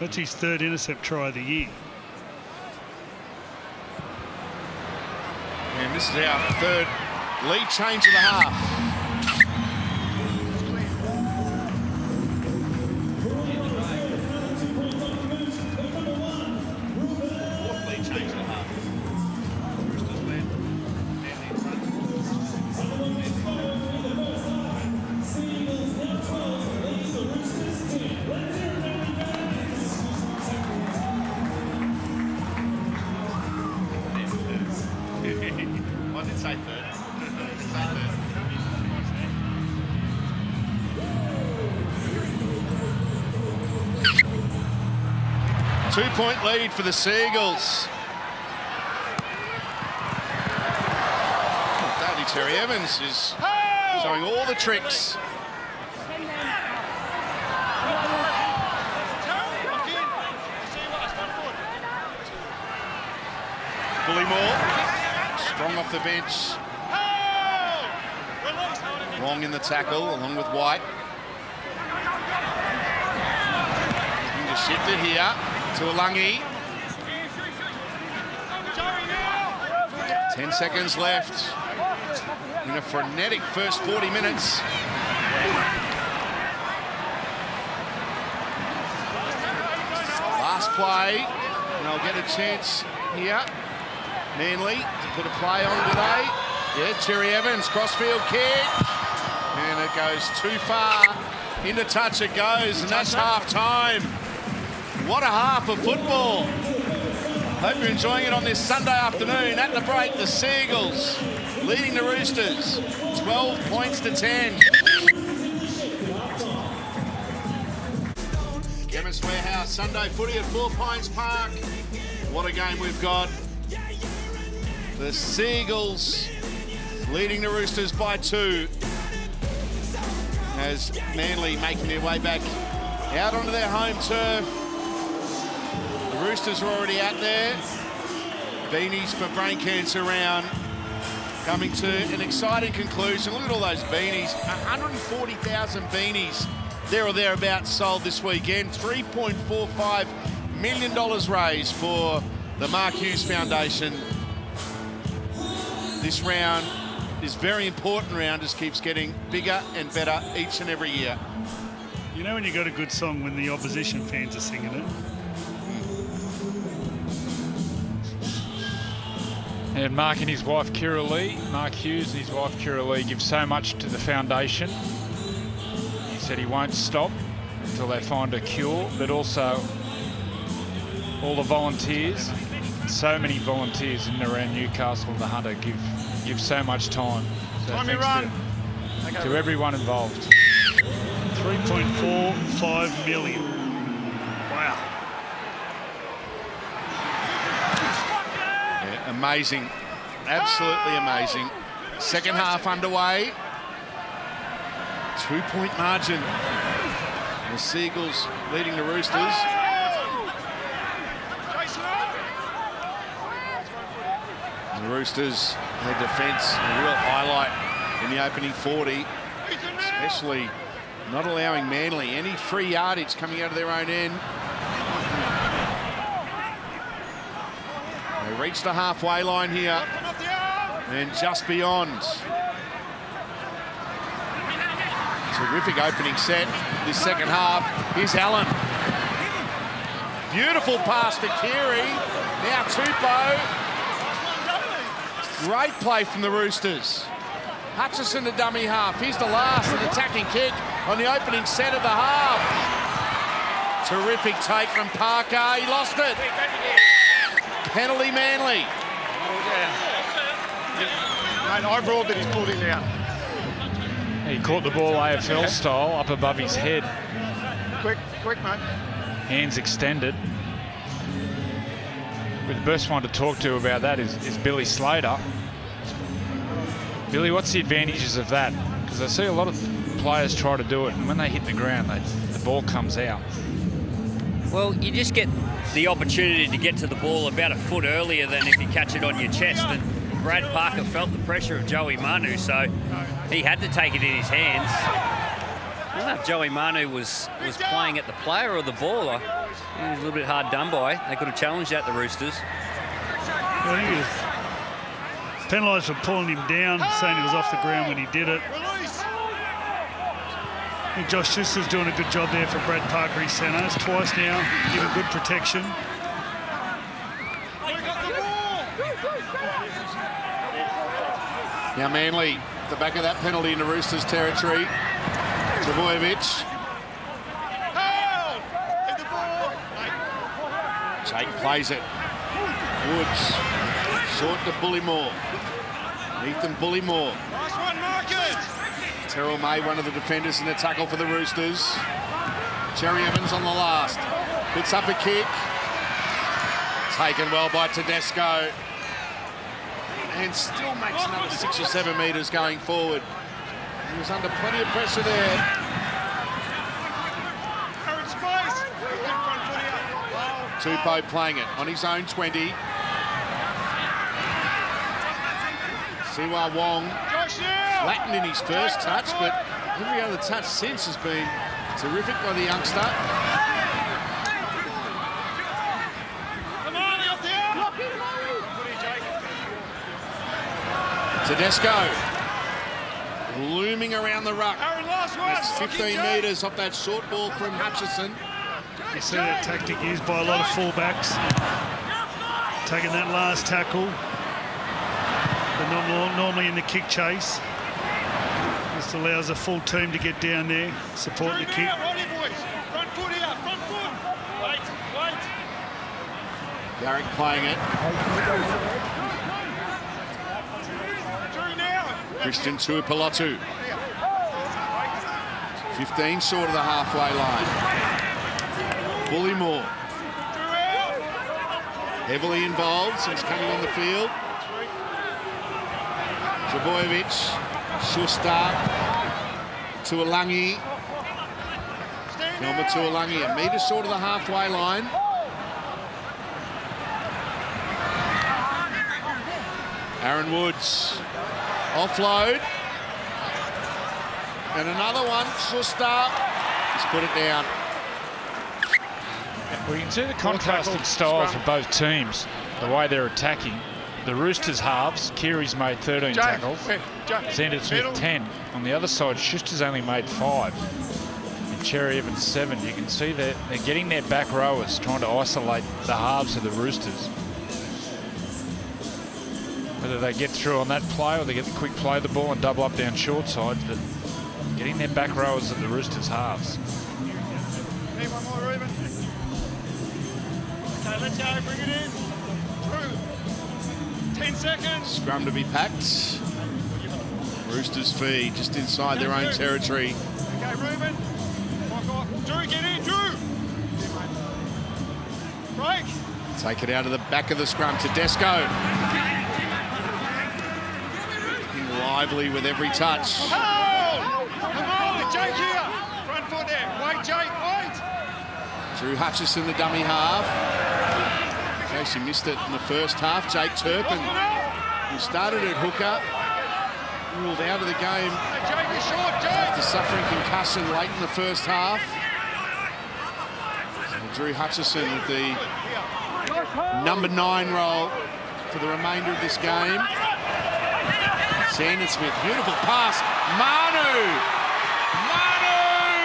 That's his 3rd intercept try of the year. And this is our 3rd lead change of the half. I did say 3rd. 2-point lead for the Seagulls. Daly Terry Evans is showing all the tricks. Bullymore, strong off the bench. Wong in the tackle, along with White. Looking to shift it here to Alangi. 10 seconds left in a frenetic first 40 minutes. Last play, and they'll get a chance here. Manly to put a play on today. Yeah, Terry Evans, crossfield kick. And it goes too far. Into touch it goes, and that's half time. What a half of football. Hope you're enjoying it on this Sunday afternoon. At the break, the Seagulls leading the Roosters 12 points to 10. Chemist Warehouse Sunday footy at 4 Pines Park. What a game we've got. The Seagulls leading the Roosters by 2 as Manly making their way back out onto their home turf. The Roosters are already out there. Beanies for Brain Cancer Round coming to an exciting conclusion. Look at all those beanies. 140,000 beanies there or thereabouts sold this weekend. $3.45 million raised for the Mark Hughes Foundation. This round is very important round, just keeps getting bigger and better each and every year. You know when you got a good song when the opposition fans are singing it? And Mark and his wife Kira Lee, Mark Hughes and his wife Kira Lee give so much to the foundation. He said he won't stop until they find a cure, but also all the volunteers, so many volunteers in and around Newcastle and the Hunter give so much time. So thanks to everyone involved. 3.45 million. Wow. Yeah, amazing, absolutely amazing. Second half underway. 2-point margin. The Seagulls leading the Roosters. The Roosters, their defence, a real highlight in the opening 40, especially not allowing Manly any free yardage coming out of their own end. They reach the halfway line here and just beyond. Terrific opening set this second half. Here's Allen. Beautiful pass to Keary. Now Tupou. Great play from the Roosters. Hutchison to dummy half. Here's the last, an attacking kick on the opening set of the half. Terrific take from Parker. He lost it. Penalty Manly. Mate, I ruled that he's pulled him down. He caught the ball AFL style up above his head. Quick, mate. Hands extended. But the best one to talk to about that is Billy Slater. Billy, what's the advantages of that? Because I see a lot of players try to do it, and when they hit the ground, the ball comes out. Well, you just get the opportunity to get to the ball about a foot earlier than if you catch it on your chest. And Brad Parker felt the pressure of Joey Manu, so he had to take it in his hands. I don't know if Joey Manu was playing at the player or the baller. He was a little bit hard done by. They could have challenged that, the Roosters. I think he was penalised for pulling him down, saying he was off the ground when he did it. I think Josh Schuster's doing a good job there for Brad Parker, his centre. It's twice now, given good protection. Now Manly, at the back of that penalty in the Roosters territory. Trbojevic. Jake plays it. Woods. Short to Bullymore. Ethan Bullymore. Nice one, Marcus. Terrell May, one of the defenders in the tackle for the Roosters. Cherry Evans on the last. Puts up a kick. Taken well by Tedesco. And still makes another 6 or 7 metres going forward. He was under plenty of pressure there. Tupou playing it on his own 20. Siwa Wong flattened in his first touch, but every other touch since has been terrific by the youngster. Tedesco looming around the ruck. It's 15 metres off that short ball from Hutchison. You see that tactic used by a lot of fullbacks. Taking that last tackle. But not normally in the kick chase. This allows the full team to get down there, support the kick. Garrick playing it. Christian Tuipulotu. 15 short of the halfway line. Bullymore. Heavily involved since coming on the field. Trbojevic, Schuster, Tuolangi. Kelma Tuolangi, a metre short of the halfway line. Aaron Woods, offload. And another one, Schuster. He's put it down. Well, you can see the contrasting styles of both teams, the way they're attacking. The Roosters halves, Keary's made 13 tackles, Xander Smith 10. On the other side, Schuster's only made 5. And Cherry Evans 7. You can see that they're getting their back rowers, trying to isolate the halves of the Roosters. Whether they get through on that play or they get the quick play of the ball and double up down short sides, but getting their back rowers at the Roosters halves. Need one more, Ruben. Okay, let's go, bring it in. Through. 10 seconds. Scrum to be packed. Roosters feed just inside their own territory. Okay, Ruben. Drew, get in, Drew. Break. Take it out of the back of the scrum to Desco. Looking lively with every touch. Hold! Come on, Jake here. Front foot there. Wait, Jake, wait. Drew Hutchison, the dummy half. In case you missed it in the first half, Jake Turpin, who started at hooker, ruled out of the game after suffering concussion late in the first half. So Drew Hutchison with the number 9 role for the remainder of this game. Xander Smith, beautiful pass. Manu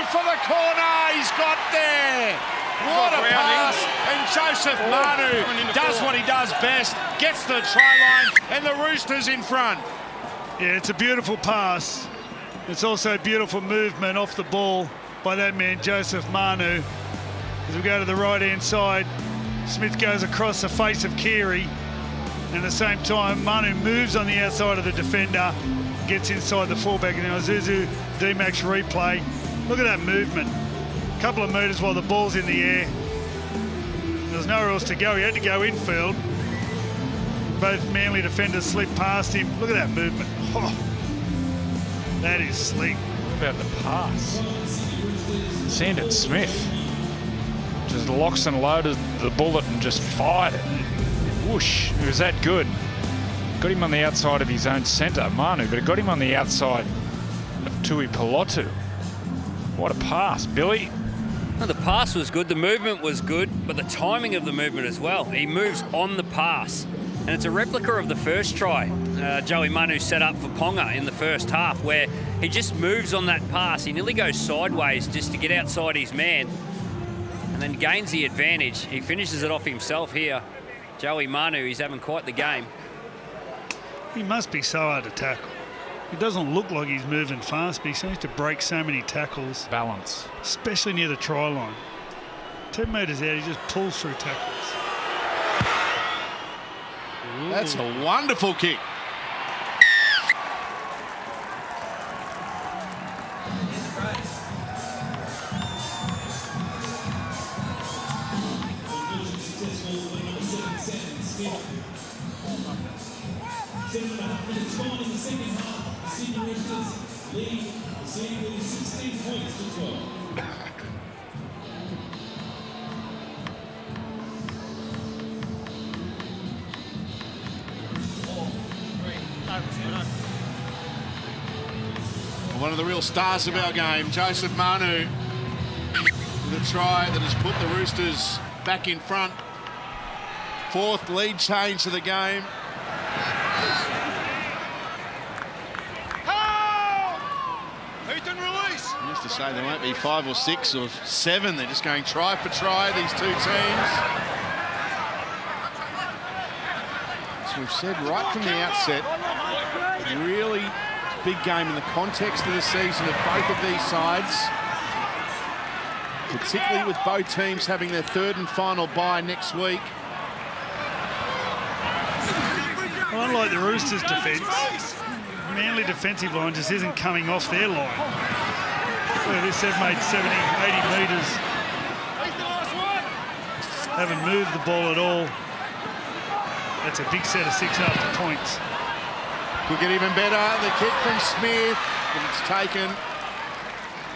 for the corner, he's got there. What a pass, and Joseph Manu does what he does best, gets the try line, and the Roosters in front. Yeah, it's a beautiful pass. It's also beautiful movement off the ball by that man, Joseph Manu. As we go to the right-hand side, Smith goes across the face of Keary, and at the same time, Manu moves on the outside of the defender, gets inside the fullback, and now Zuzu D-Max replay. Look at that movement. A couple of metres while the ball's in the air. There's nowhere else to go. He had to go infield. Both Manly defenders slip past him. Look at that movement. Oh, that is slick. What about the pass? Xander Smith just locks and loaded the bullet and just fired it. Whoosh, it was that good. Got him on the outside of his own centre, Manu, but it got him on the outside of Tuipulotu. What a pass, Billy. Well, the pass was good, the movement was good, but the timing of the movement as well. He moves on the pass. And it's a replica of the first try Joey Manu set up for Ponga in the first half, where he just moves on that pass. He nearly goes sideways just to get outside his man and then gains the advantage. He finishes it off himself here. Joey Manu, he's having quite the game. He must be so hard to tackle. He doesn't look like he's moving fast, but he seems to break so many tackles. Balance. Especially near the try line. 10 metres out, he just pulls through tackles. Ooh. That's a wonderful kick. One of the real stars of our game, Joseph Manu, with a try that has put the Roosters back in front. 4th lead change of the game. I used to say there won't be 5 or 6 or 7. They're just going try for try, these two teams. As we've said right from the outset, really big game in the context of the season of both of these sides, particularly with both teams having their 3rd and final bye next week. Well, unlike the Roosters' defence, Manly defensive line just isn't coming off their line. Look at this, they've made 70, 80 metres. Haven't moved the ball at all. That's a big set of 6 after points. Could get even better. The kick from Smith, and it's taken.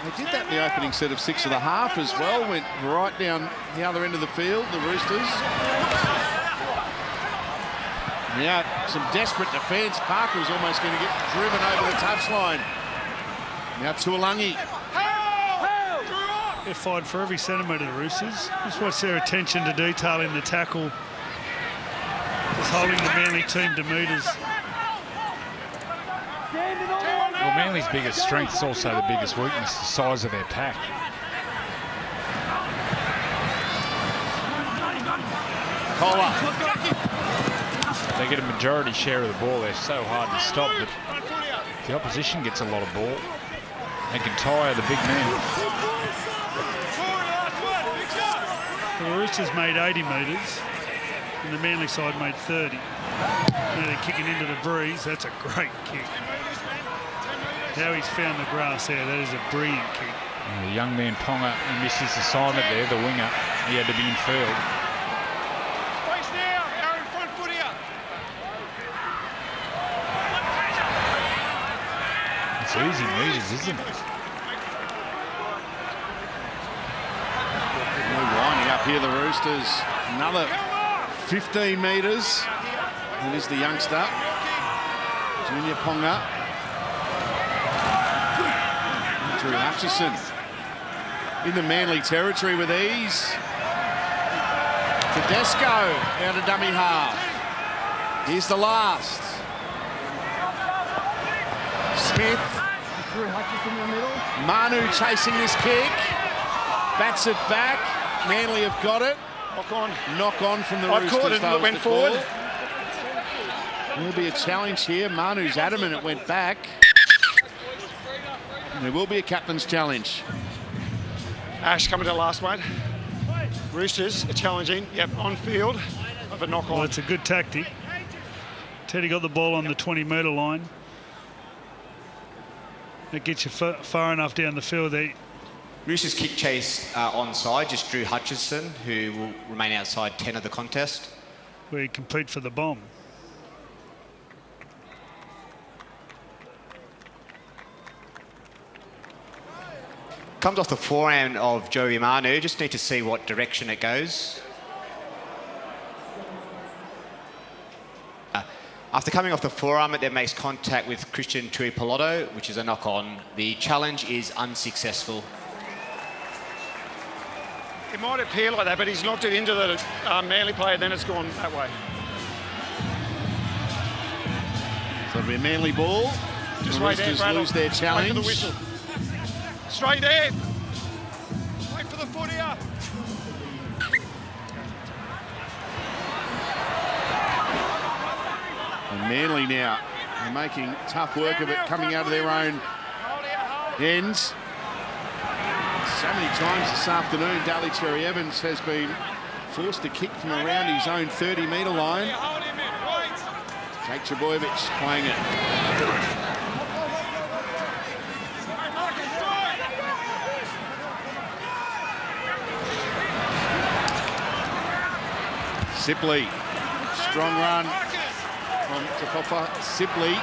They did that in the opening set of 6 of the half as well. Went right down the other end of the field, the Roosters. Now, some desperate defence. Parker is almost going to get driven over the touchline. Now Tuolangi. They're fighting for every centimetre, the Roosters. Just watch their attention to detail in the tackle. Just holding the Manly team to metres. Well, Manly's biggest strength is also the biggest weakness, the size of their pack. Collar. They get a majority share of the ball. They're so hard to stop that the opposition gets a lot of ball. They can tire the big men. The Roosters made 80 metres and the Manly side made 30. Now they're kicking into the breeze. That's a great kick. How he's found the grass there, that is a brilliant kick. And the young man Ponga, he missed his assignment there, the winger. He had to be in field. Space now, Aaron, front foot here. It's easy metres, isn't it? Winding up here, the Roosters. Another 15 metres. And is the youngster, Junior Ponga. Drew Hutchison in the Manly territory with ease. Tedesco out of dummy half. Here's the last. Smith. Manu chasing this kick. Bats it back. Manly have got it. Knock on from the Roosters. Caught it and it went forward. There'll be a challenge here. Manu's adamant it went back. There will be a captain's challenge. Ash coming to the last one. Roosters are challenging. Yep, on field of a knock on. Well, it's a good tactic. Teddy got the ball on the 20-metre line. That gets you far enough down the field there. Roosters kick chase onside, just Drew Hutchison, who will remain outside 10 of the contest. Where you compete for the bomb. Comes off the forehand of Joey Manu. Just need to see what direction it goes. After coming off the forearm, it then makes contact with Christian Tuipoloto, which is a knock-on. The challenge is unsuccessful. It might appear like that, but he's knocked it into the Manly player, then it's gone that way. So it'll be a Manly ball. Just the wait there, Roosters Bradley. lose their challenge. Wait for the whistle. Straight there. Wait for the foot here. And Manly now are making tough work of it, coming out of their own ends. So many times this afternoon, Daly Cherry Evans has been forced to kick from around his own 30-metre line. Jake Trbojevic playing it. Sipley, strong run from Tafofa. Sipley.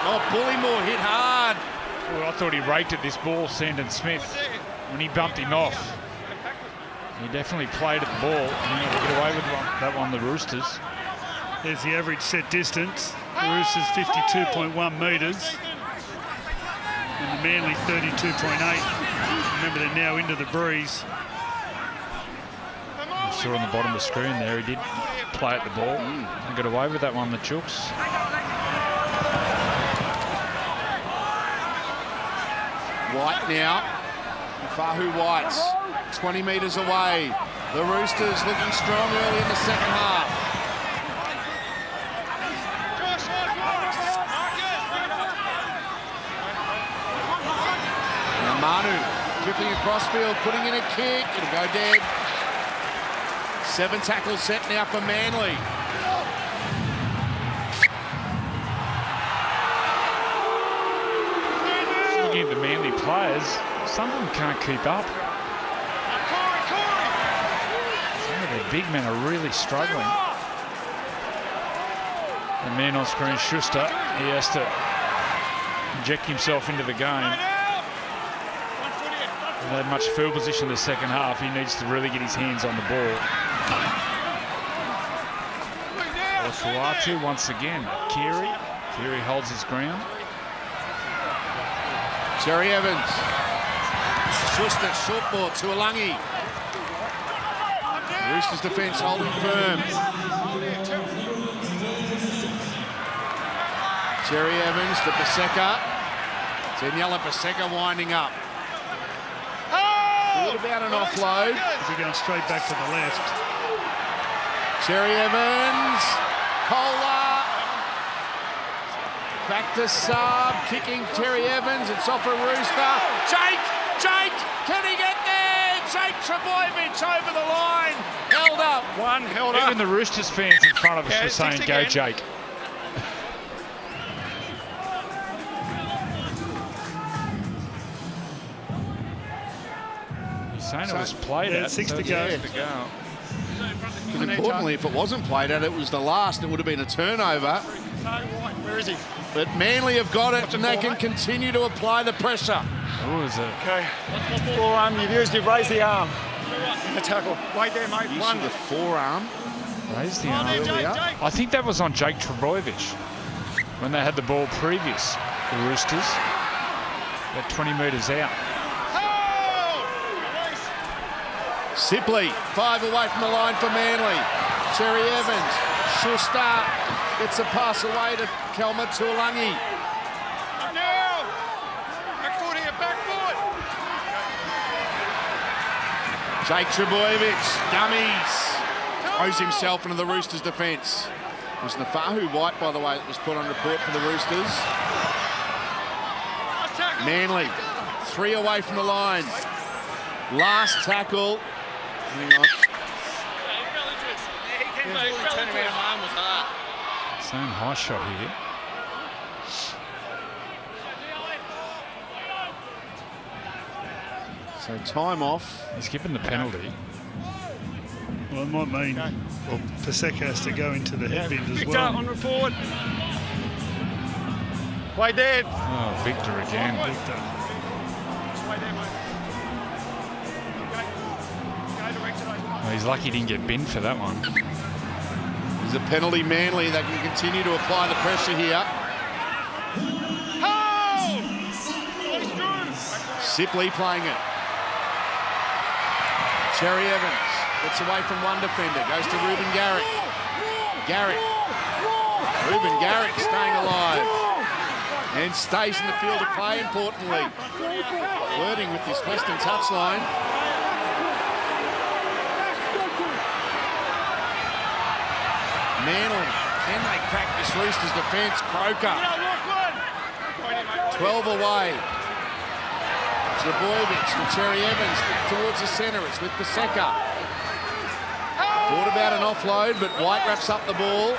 Oh, Bullymore hit hard. Well, I thought he raked at this ball, Sandon Smith, when he bumped him off. He definitely played at the ball, and he got away with that one, the Roosters. There's the average set distance. The Roosters 52.1 metres. And the Manly 32.8. Remember, they're now into the breeze. You saw on the bottom of the screen there, he did play at the ball. And got away with that one, the Chooks. White now. Fahu White's 20 metres away. The Roosters looking strong early in the second half. Now Manu drifting across field, putting in a kick. It'll go dead. 7 tackles set now for Manly. think the Manly players, some of them can't keep up. Some of their big men are really struggling. The man on screen, Schuster, he has to inject himself into the game. He had much field position in the second half. He needs to really get his hands on the ball. Kawatu once again. Keary. Keary holds his ground. Jerry Evans. Schuster, short ball to Alangi. Roosters defence holding firm. Jerry Evans to Paseka. Daniela Paseka winding up. A little bit an offload. We're going straight back to the left. Jerry Evans. Kohler. Back to Saab. Kicking Terry Evans. It's off a Rooster. Jake! Can he get there? Jake Trebojevic over the line. Held up. One held up. Even the Roosters fans in front of us were saying, go Jake. Saying it was played at. 6 to go. And importantly, if it wasn't played at, it was the last. It would have been a turnover. Where is he? But Manly have got it, and they can continue to apply the pressure. Oh, is it? Okay. Forearm, you've raised the arm. In the tackle. Wait there, mate. Use of the forearm. Raised the arm earlier. I think that was on Jake Trebojevic when they had the ball previous. The Roosters. About 20 metres out. Sipley, 5 away from the line for Manly. Cherry Evans, Schuster gets a pass away to Kelma Tuolangi. Back foot. Jake Trebojevic, dummies. Throws himself into the Roosters' defence. It was Nafahu White, by the way, that was put on report for the Roosters. Manly, 3 away from the line. Last tackle. Hang on. Same high shot here. So time off. He's given the penalty. Well, it might mean Paseka has to go into the head bend as Victor well. on report. Wait there. Oh, Victor again. Victor. Well, he's lucky he didn't get binned for that one. There's a penalty, Manly. They can continue to apply the pressure here. Sipley playing it. Cherry Evans gets away from one defender, goes to Ruben Garrick. Ruben Garrick staying alive and stays in the field of play, importantly. Flirting with this western touchline. Manly, can they crack this Roosters defence? Croker. 12 away. Trebojevic to Cherry Evans towards the centre. It's with Paseka. Thought about an offload, but White wraps up the ball.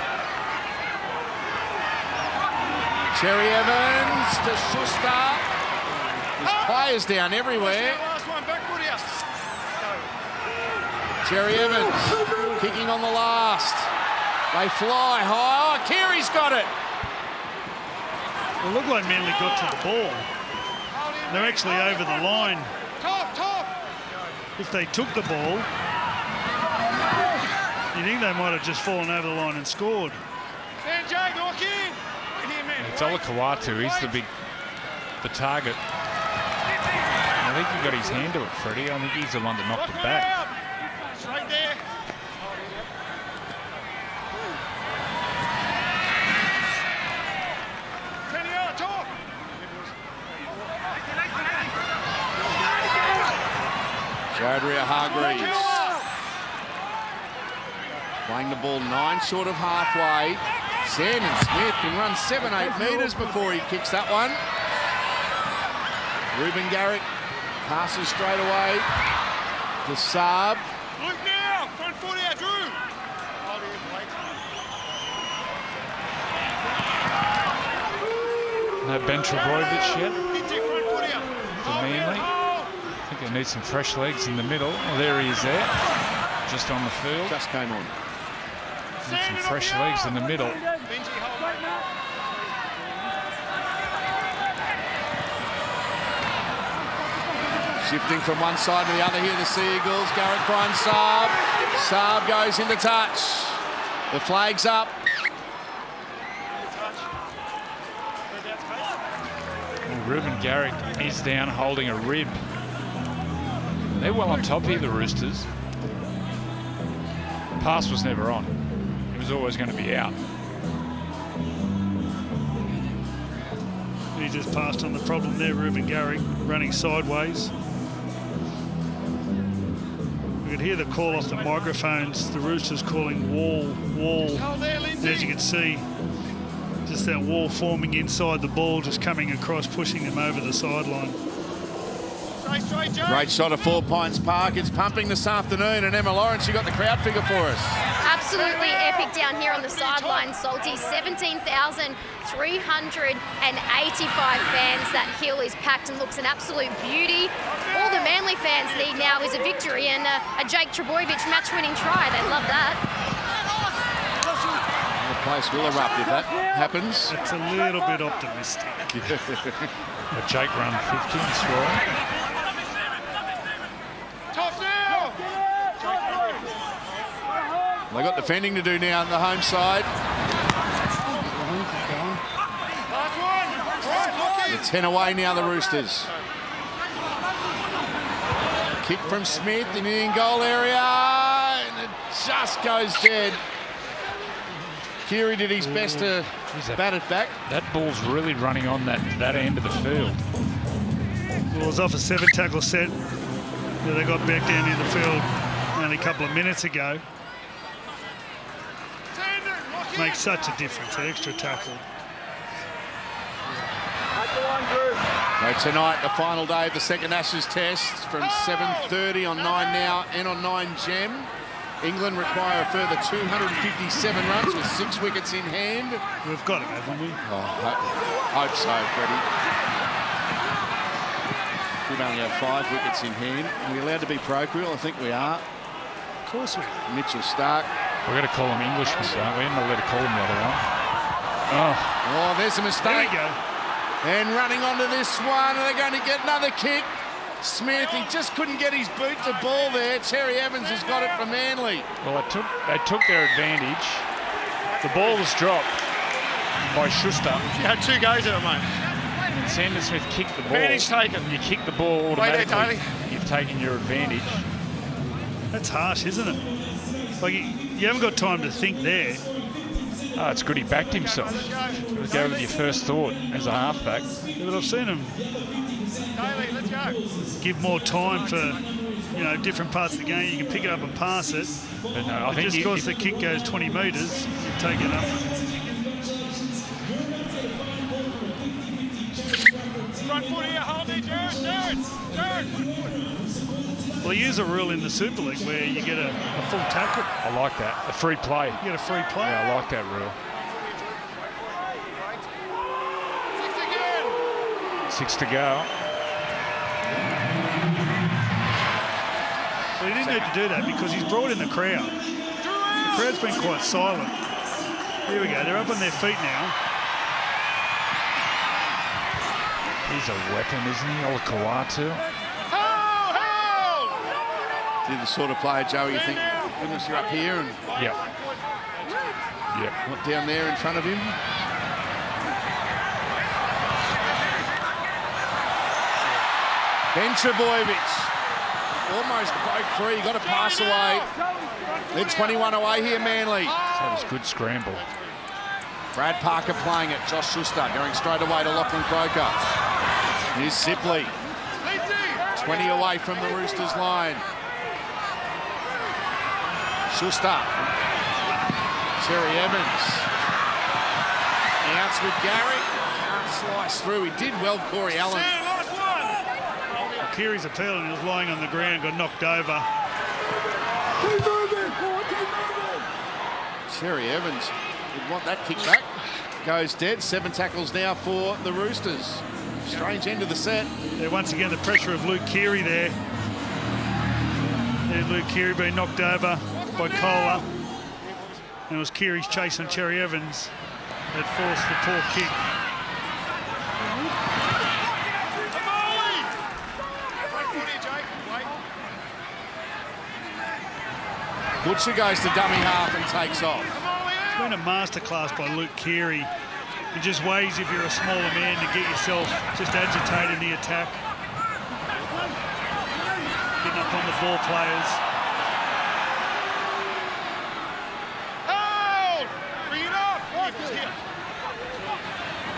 Cherry Evans to Schuster. There's players down everywhere. Cherry Evans kicking on the last. They fly high. Oh, Keary's got it. It looked like Manly got to the ball. They're actually over the line. If they took the ball, you think they might have just fallen over the line and scored. It's Ola Kawatu. He's the target. I think he got his hand to it, Freddie. I think he's the one that knocked it back. Right there. Jadria Hargreaves playing the ball 9 short of halfway. Sandon Smith can run 7-8 metres before he kicks that one. Ruben Garrick passes straight away to Saab. Look now, front foot out, Drew. No Ben Trebojevic yet. Hit your front foot out. They need some fresh legs in the middle. Well, there he is there, just on the field. Just came on. Need some fresh legs in the middle. Shifting from one side to the other here, the Seagulls. Garrick finds Saab. Saab goes into touch. The flag's up. Well, Ruben Garrick is down holding a rib. They're well on top here, the Roosters. Pass was never on. It was always going to be out. He just passed on the problem there, Ruben Garrick, running sideways. We could hear the call off the microphones. The Roosters calling wall. And as you can see, just that wall forming inside the ball, just coming across, pushing them over the sideline. Great shot of 4 Pines Park. It's pumping this afternoon, and Emma Lawrence, you got the crowd figure for us. Absolutely epic down here on the sideline, Salty. 17,385 fans. That hill is packed and looks an absolute beauty. All the Manly fans need now is a victory and a Jake Trbojevic match-winning try. They love that. The place will erupt if that happens. It's a little bit optimistic. But Jake run 50 and scoring. They got defending to do now on the home side. The 10 away now, the Roosters. Kick from Smith in the in-goal area, and it just goes dead. Keary did his best to bat it back. That ball's really running on that end of the field. Well, it was off a 7-tackle set that they got back down in the field only a couple of minutes ago. Makes such a difference, an extra tackle. So tonight, the final day of the second Ashes Test from 7:30 on 9 Now and on 9 Gem. England require a further 257 runs with 6 wickets in hand. We've got it, haven't we? Oh, hope so, Freddie. We've only have 5 wickets in hand. Are we allowed to be parochial? I think we are. Of course we are. Mitchell Stark. We're going to call them Englishmen, aren't we? I'm not allowed to call them the other one. Oh, there's a mistake. There you go. And running onto this one, and they're going to get another kick. Smith, he just couldn't get his boot to ball there. Terry Evans has got it for Manly. Well, they took their advantage. The ball was dropped by Schuster. You had 2 goes at it, mate. And Sandon Smith kicked the ball. Advantage taken. You kick the ball automatically. Wait there, You've taken your advantage. That's harsh, isn't it? Like, you haven't got time to think there. Oh, it's good he backed himself. Go with your first thought as a halfback. Yeah, but I've seen him give more time for, you know, different parts of the game. You can pick it up and pass it. But no, I think just because the kick goes 20 metres, you've taken it up. Front foot here, hold it, Jared. Well, they use a rule in the Super League where you get a full tackle. I like that. A free play. You get a free play. Yeah, I like that rule. 6 to go. Well, he didn't need to do that because he's brought in the crowd. The crowd's been quite silent. Here we go. They're up on their feet now. He's a weapon, isn't he? Olakawatu. You're the sort of player, Joe, you think, goodness, you're up here and Yep. not down there in front of him. Ben Trbojevic almost broke free, got a pass away. They're 21 away here, Manly. That was good scramble. Brad Parker playing it. Josh Schuster going straight away to Lachlan Croker. Here's Sipley. 20 away from the Roosters line. Schuster. Terry Evans. Outs with Garrick. Can't slice through. He did well, Corey Allen. Keary's appealing. He was lying on the ground, got knocked over. Terry Evans would want that kick back. Goes dead. 7 tackles now for the Roosters. Strange end of the set. Yeah, once again, the pressure of Luke Keary there. There's Luke Keary being knocked over by Kohler. And it was Keary's chase on Cherry Evans that forced the poor kick. Butcher goes to dummy half and takes off. It's been a masterclass by Luke Keary. In just ways, if you're a smaller man, to get yourself just agitated in the attack. Getting up on the ball players. Bring it up!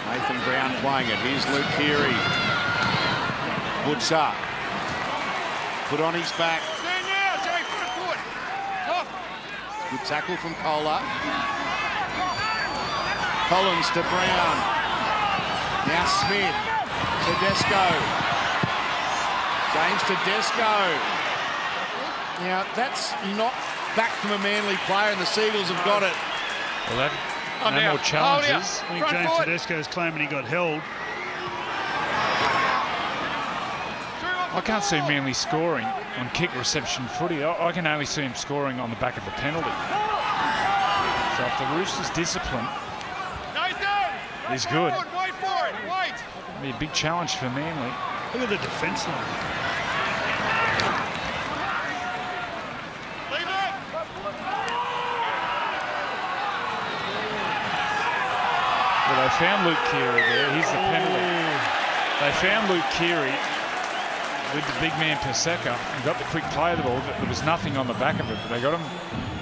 Nathan Brown playing it. Here's Luke Keary. Butcher. Put on his back. Good tackle from Kohler. Collins to Brown. Now Smith. Tedesco. James Tedesco. Now, that's not back from a Manly player, and the Seagulls have got it. Well, no more challenges. I think James Tedesco is claiming he got held. I can't see Manly scoring on kick reception footy. I can only see him scoring on the back of a penalty. So if the Roosters' discipline is good, it'll be a big challenge for Manly. Look at the defence line. Well, they found Luke Keary there. Here's the penalty. They found Luke Keary with the big man Paseka and got the quick play of the ball. There was nothing on the back of it, but they got him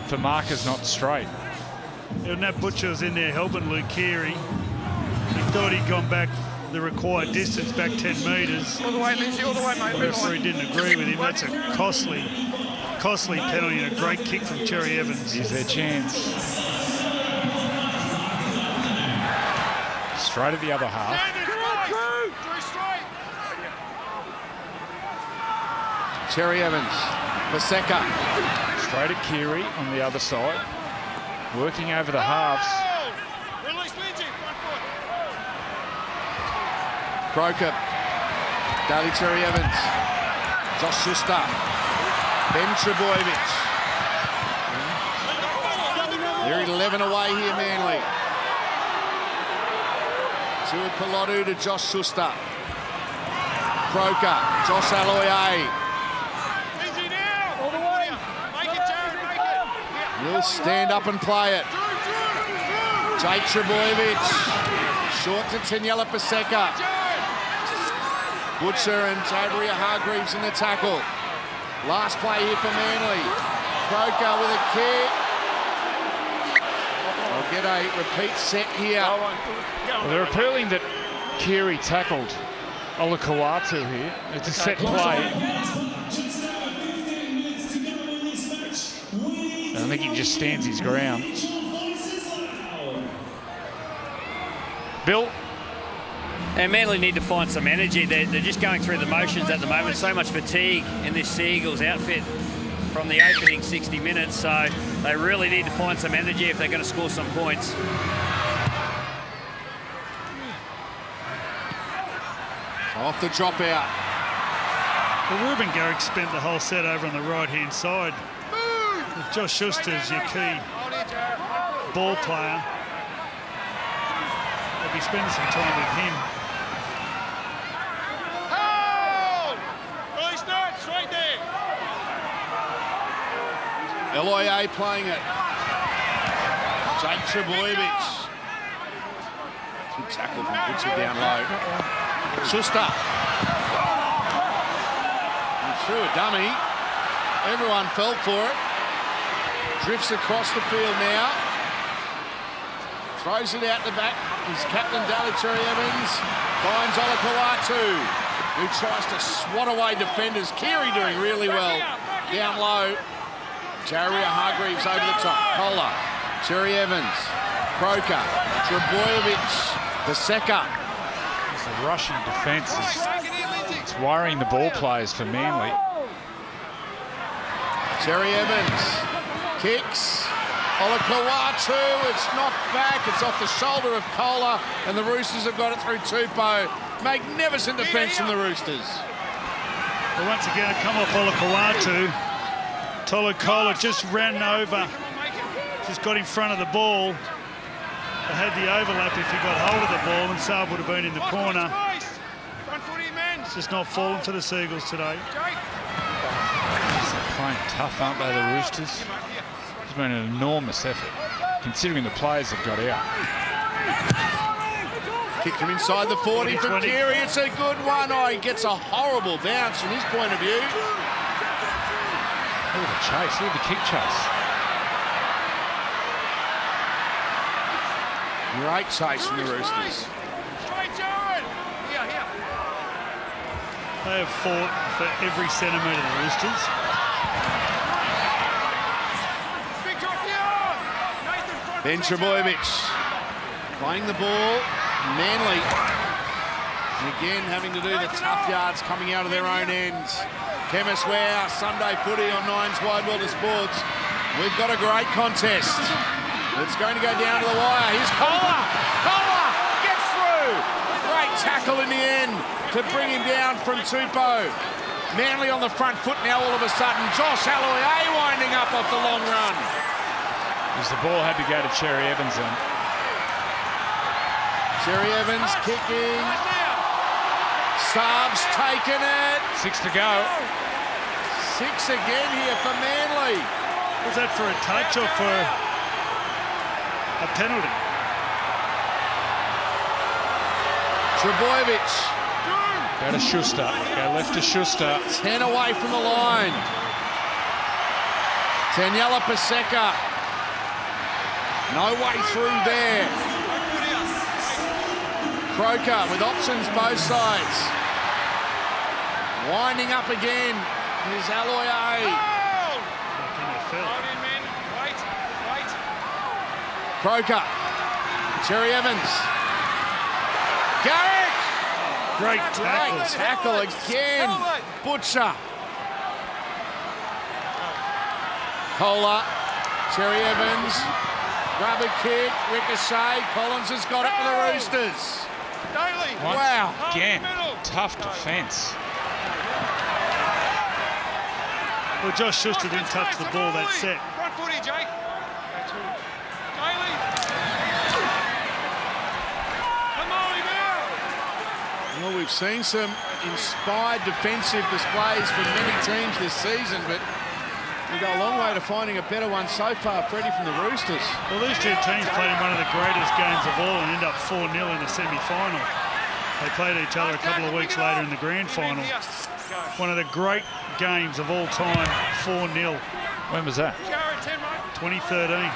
for markers not straight. Yeah, and that Butcher was in there helping Luke Keary. He thought he'd gone back the required distance, back 10 metres. All the way, Lindsay, all the way, mate. The referee didn't agree with him. That's a costly penalty and a great kick from Cherry Evans. Here's their chance. Straight at the other half. Cherry Evans. Paseka. Straight at Keary on the other side. Working over the halves. Croker. Daly Cherry Evans. Josh Schuster. Ben Trebojevic. They're 11 away here, Manly. Tui Pilotu to Josh Schuster. Croker. Josh Aloiai. He'll stand up and play it. Jake Trebojevic. Short to Taniela Paseka. Butcher and Jabria Hargreaves in the tackle. Last play here for Manly. Croker with a kick. I'll get a repeat set here. Well, they're appealing that Keary tackled Olakau'atu here. It's a set play. I think he just stands his ground. Bill? And Manly need to find some energy. They're just going through the motions at the moment. So much fatigue in this Seagulls outfit from the opening 60 minutes. So they really need to find some energy if they're going to score some points. Off the drop out. Well, Ruben Garrick spent the whole set over on the right-hand side. With Josh Schuster's your key ball player. They'll be spending some time with him. Release nuts right there. Aloiai playing it. Jake Trebojevic. Good tackle from Butcher down low. Schuster. He threw a dummy. Everyone fell for it. Drifts across the field now. Throws it out the back. His captain, Daly Cherry Evans, finds Olakau'atu, who tries to swat away defenders. Keary doing really well. Down low. Jabria Hargreaves over the top. Kohler. Cherry Evans. Croker. Trebojevic. Paseka. The rushing defence is worrying the ball players for Manly. Cherry Evans kicks. Olakau'atu, it's knocked back. It's off the shoulder of Kohler, and the Roosters have got it through Tupou. Magnificent defence from the Roosters. Well, once again, come off Olakau'atu. Tolokola just ran over, just got in front of the ball. They had the overlap if he got hold of the ball, and Saab would have been in the corner. It's just not falling for the Seagulls today. They're playing tough, aren't they, the Roosters? It's been an enormous effort, considering the players have got out. Kick from inside the 40 from Keary. It's a good one. Oh, he gets a horrible bounce from his point of view. Look at the chase, look at the kick chase. Great chase from the Roosters. They have fought for every centimetre of the Roosters. Ben Trebojevic playing the ball. Manly again having to do the tough yards coming out of their own ends. Chemist Warehouse, Sunday footy on Nine's Wide World of Sports. We've got a great contest. It's going to go down to the wire. Here's Kohler. Kohler gets through. Great tackle in the end to bring him down from Tupou. Manly on the front foot now all of a sudden. Josh Aloiai winding up off the long run. As the ball had to go to Cherry Evans then. Cherry Evans kicking. Saab's taken it. 6 to go. 6 again here for Manly. Was that for a touch or for a penalty? Trebojevic. Go to Schuster. Go left to Schuster. 10 away from the line. Daniela Paseka. No way through there. Croker with options both sides. Winding up again is Aloiai. Croker. Cherry Evans. Garrick. Great Great tackle again. Butcher. Kohler. Cherry Evans. Rubber kick. Ricochet. Collins has got it for the Roosters. Wow. Again, tough defence. Well, Josh Schuster didn't touch the ball that set. Front footy, Jake. Well, we've seen some inspired defensive displays from many teams this season, but we go a long way to finding a better one so far, Freddie, from the Roosters. Well, these two teams played in one of the greatest games of all and end up 4-0 in the semi-final. They played each other a couple of weeks later in the grand final. One of the great games of all time, 4-0. When was that? 2013.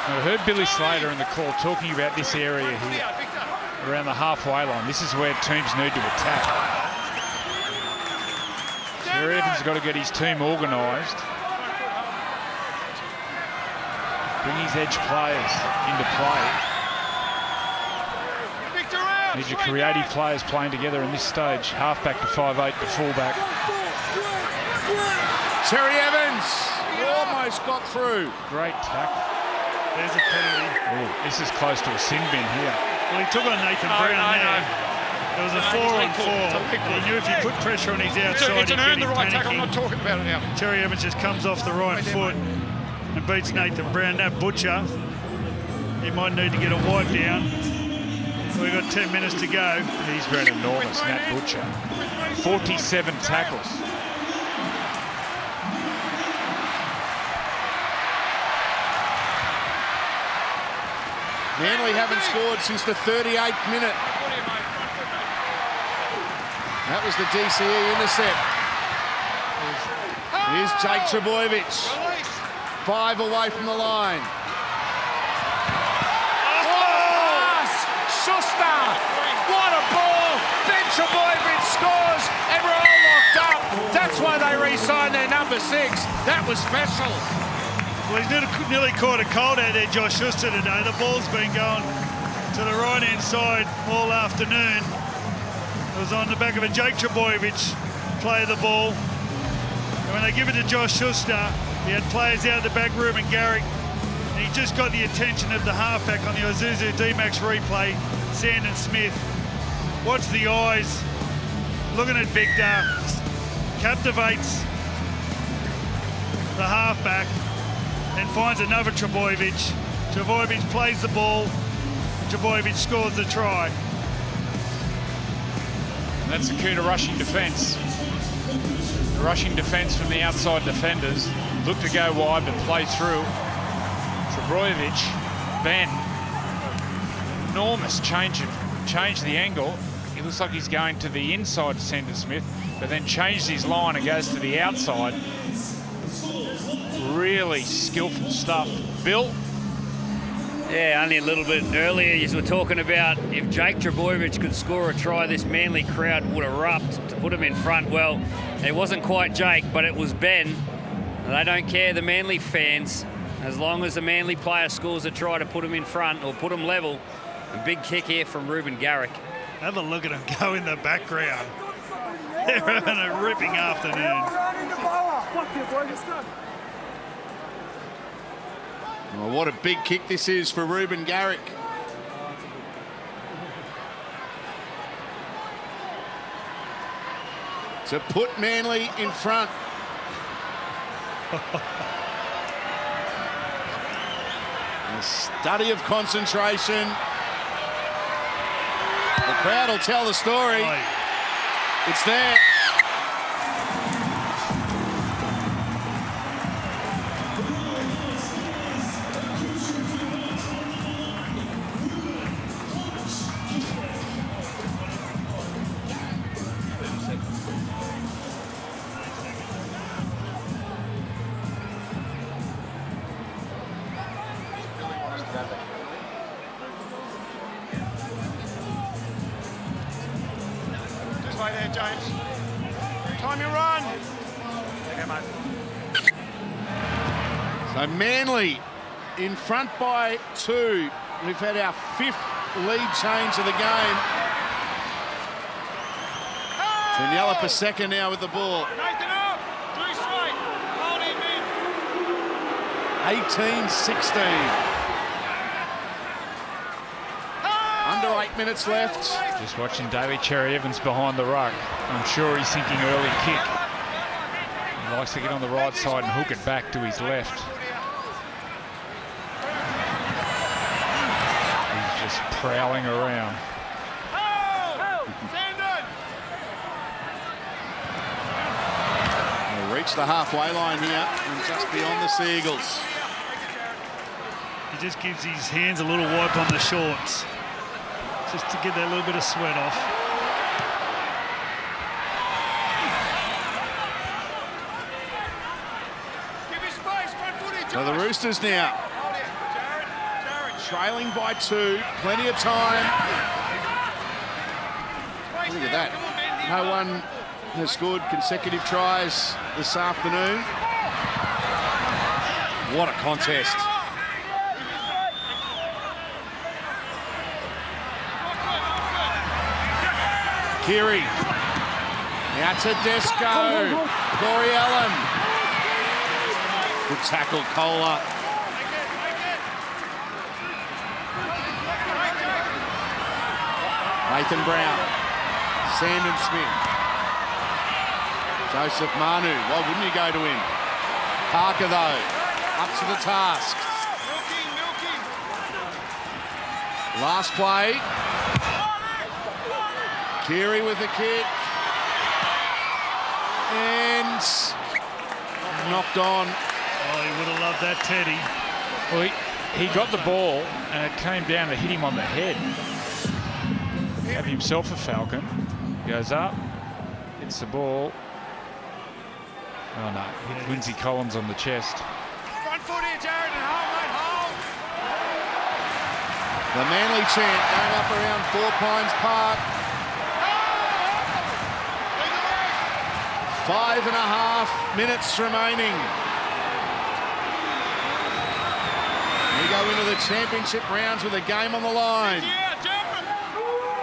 I heard Billy Slater in the call talking about this area here, around the halfway line. This is where teams need to attack. Cherry Evans has got to get his team organised. Bring his edge players into play. Need your creative players playing together in this stage. Halfback to 5'8" to fullback. Cherry Evans almost got through. Great tackle. There's a penalty. Ooh, this is close to a sin bin here. Well, he took on Nathan Brown there. There was a 4-on-4. He knew if he put pressure on his outside, he'd get him panicking. I'm not talking about it now. Cherry Evans just comes off the right foot and beats Nathan Brown. That Butcher, he might need to get a wipe down. We've got 10 minutes to go. He's been enormous, Nat Butcher. 47 tackles. Manly haven't scored since the 38th minute. That was the DCE intercept. Here's Jake Trebojevic. 5 away from the line. What a pass! Schuster! What a ball! Ben Trebojevic scores and we're all locked up. That's why they re-signed their number 6. That was special. Well, he's nearly caught a cold out there, Josh Schuster, today. The ball's been going to the right-hand side all afternoon. It was on the back of a Jake Trebojevic play of the ball. And when they give it to Josh Schuster, he had players out of the back room and Garrick. And he just got the attention of the halfback on the Isuzu D-Max replay, Sandon Smith. Watch the eyes looking at Victor, captivates the halfback and finds another Trbojevic. Trbojevic plays the ball. Trbojevic scores the try. And that's the key to rushing defence. The rushing defence from the outside defenders. Look to go wide but play through. Trbojevic, Ben, enormous change the angle. It looks like he's going to the inside centre, Smith, but then changed his line and goes to the outside. Really skillful stuff. Bill? Yeah, only a little bit earlier you were talking about if Jake Trbojevic could score a try, this Manly crowd would erupt to put him in front. Well, it wasn't quite Jake, but it was Ben. They don't care, the Manly fans. As long as the Manly player scores a try to put him in front or put him level. A big kick here from Ruben Garrick. Have a look at him go in the background. They're having a ripping afternoon. Well, what a big kick this is for Ruben Garrick. To put Manly in front. A study of concentration. The crowd will tell the story. It's there. Just wait there, James. Time your run. Okay, mate. So Manly in front by 2. We've had our 5th lead change of the game. Taniela Paseka now with the ball. Nathan up. Drew straight. Hold him in. 18-16. Under 8 minutes left. Just watching Daly Cherry Evans behind the ruck. I'm sure he's thinking early kick. He likes to get on the right side and hook it back to his left. He's just prowling around. We'll reach the halfway line here and just beyond the Seagulls. He just gives his hands a little wipe on the shorts, just to get that little bit of sweat off. So the Roosters now trailing by 2, plenty of time. Look at that. No one has scored consecutive tries this afternoon. What a contest. Keary. Now to Desco. Corey Allen. Good tackle, Kohler. Nathan Brown. Sandon Smith. Joseph Manu. Why wouldn't he go to him? Parker, though, up to the task. Last play. Keary with the kick. And knocked on. Oh, he would have loved that, Teddy. Well, he got the ball and it came down to hit him on the head. Have himself a falcon. Goes up, hits the ball. Oh no, hit Lindsay Collins on the chest. Front foot here, Jared, and hold, mate, hold. The Manly chant going up around 4 Pines Park. 5.5 minutes remaining. We go into the championship rounds with a game on the line. Yeah, jumping.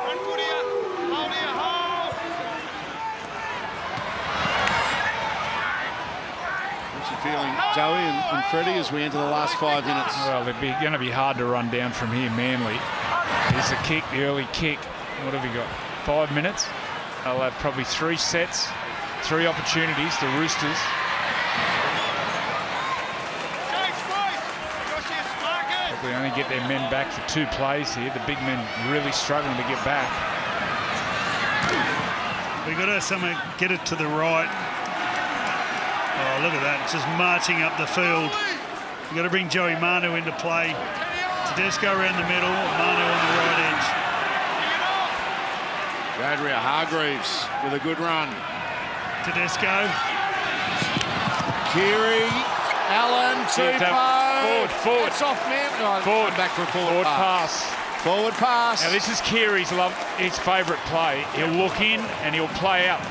Front foot here. Hold here, hold. What's you feeling, Joey and Freddie, as we enter the last 5 minutes? Well, it'd be going to be hard to run down from here, Manly. Here's the kick, the early kick. What have we got? 5 minutes? they'll have probably 3 sets, 3 opportunities, the Roosters. Probably only get their men back for 2 plays here. The big men really struggling to get back. We've got to get it to the right. Oh, look at that. It's just marching up the field. We've got to bring Joey Manu into play. Tedesco around the middle, Manu on the right edge. Adria Hargreaves with a good run. Tedesco. Keary, Allen, Forward. It's off man. Forward. Back for a forward pass. Forward pass. Now this is Keary's his favourite play. He'll look in and he'll play out.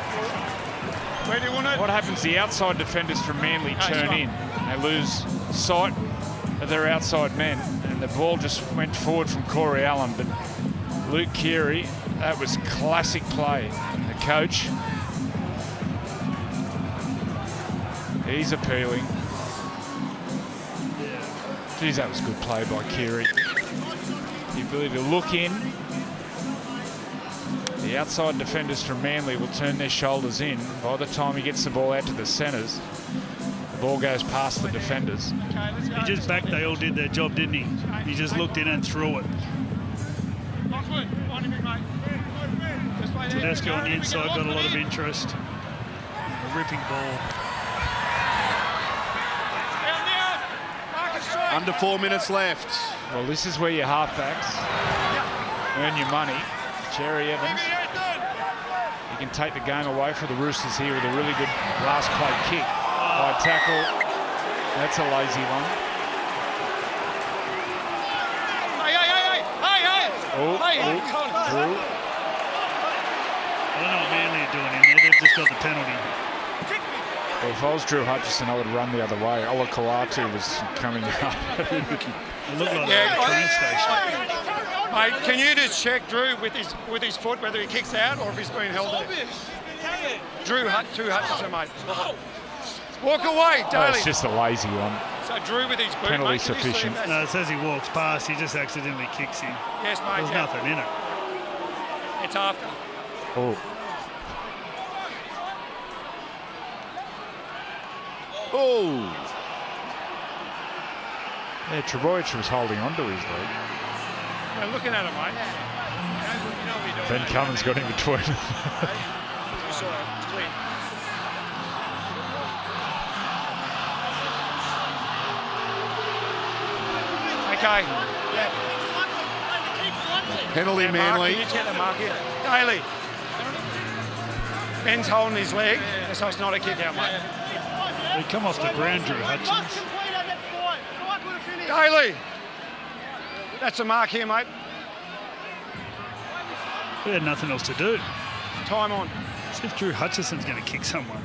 Where do you want it? What happens? The outside defenders from Manly turn in. They lose sight of their outside men, and the ball just went forward from Corey Allen. But Luke Keary, that was classic play. The coach, he's appealing. Geez, that was good play by Keary. The ability to look in. The outside defenders from Manly will turn their shoulders in. By the time he gets the ball out to the centres, the ball goes past the defenders. He just backed, they all did their job, didn't he? He just looked in and threw it. Tedesco on the inside got a lot of interest. A ripping ball. Under 4 minutes left. Well, this is where your halfbacks earn your money. Cherry Evans, he can take the game away for the Roosters here with a really good last play kick by tackle. That's a lazy one. Drew. I don't know what Manly are doing in there. They've just got the penalty. Well, if I was Drew Hutchison, I would run the other way. Ola Kawatu was coming up. It looked like a train station. Mate, can you just check Drew with his foot whether he kicks out or if he's being held there? Drew Hutchison, mate. Walk away, Oh, Daly. it's just a lazy one. So Drew with his boot, Penalty mate, can you see sufficient. that? No, it says he walks past. He just accidentally kicks him. Yes, mate. There's yeah. nothing in it. It's after. Oh, Oh. yeah, Trebojevic was holding on to his leg. We're looking at him, mate. Ben Cummins got in between. Okay. Penalty, Manly. Can you check the mark here? Daly. Ben's holding his leg, so it's not a kick out, mate. They come off the ground, Drew Hutchins. Daly. That's a mark here, mate. We had nothing else to do. Time on. See if Drew Hutchison's going to kick someone.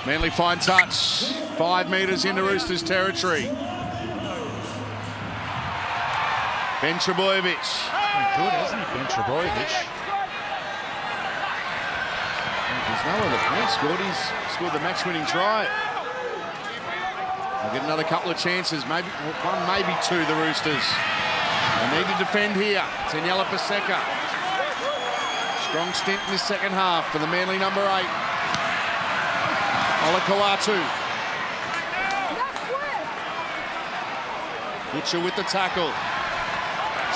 Manly fine touch. 5 metres into Roosters territory. Ben Trebojevic. Good, hasn't he, Ben Trebojevic? There's no other point scored. He's scored the match-winning try. They'll get another couple of chances, maybe one, maybe 2, the Roosters. They need to defend here. Taniela Paseka. Strong stint in this second half for the Manly number 8. Ola Kawatu. Butcher with the tackle.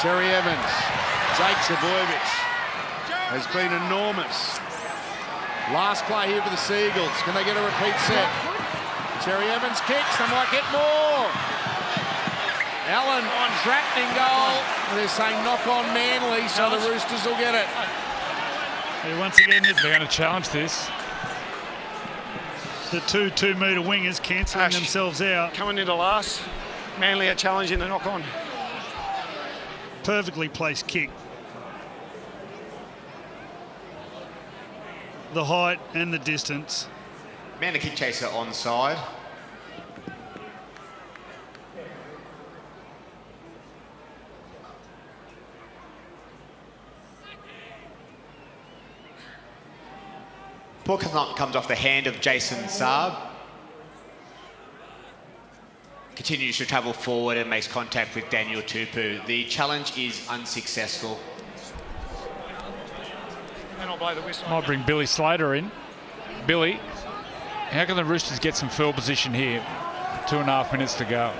Cherry Evans. Jake Trebojevic has been enormous. Last play here for the Seagulls. Can they get a repeat set? Cherry Evans kicks. They might get more. Allen trapped in goal. They're saying knock on Manly, so the Roosters will get it. Yeah, once again, They're going to challenge this. the 2-metre wingers cancelling themselves out. Coming into last. Manly are challenging the knock on. Perfectly placed kick. The height and the distance. Man, the kick chaser onside. Ball comes off the hand of Jason Saab. Continues to travel forward and makes contact with Daniel Tupu. The challenge is unsuccessful. then I'll blow the whistle. Might bring Billy Slater in. Billy, how can the Roosters get some field position here? 2.5 minutes to go.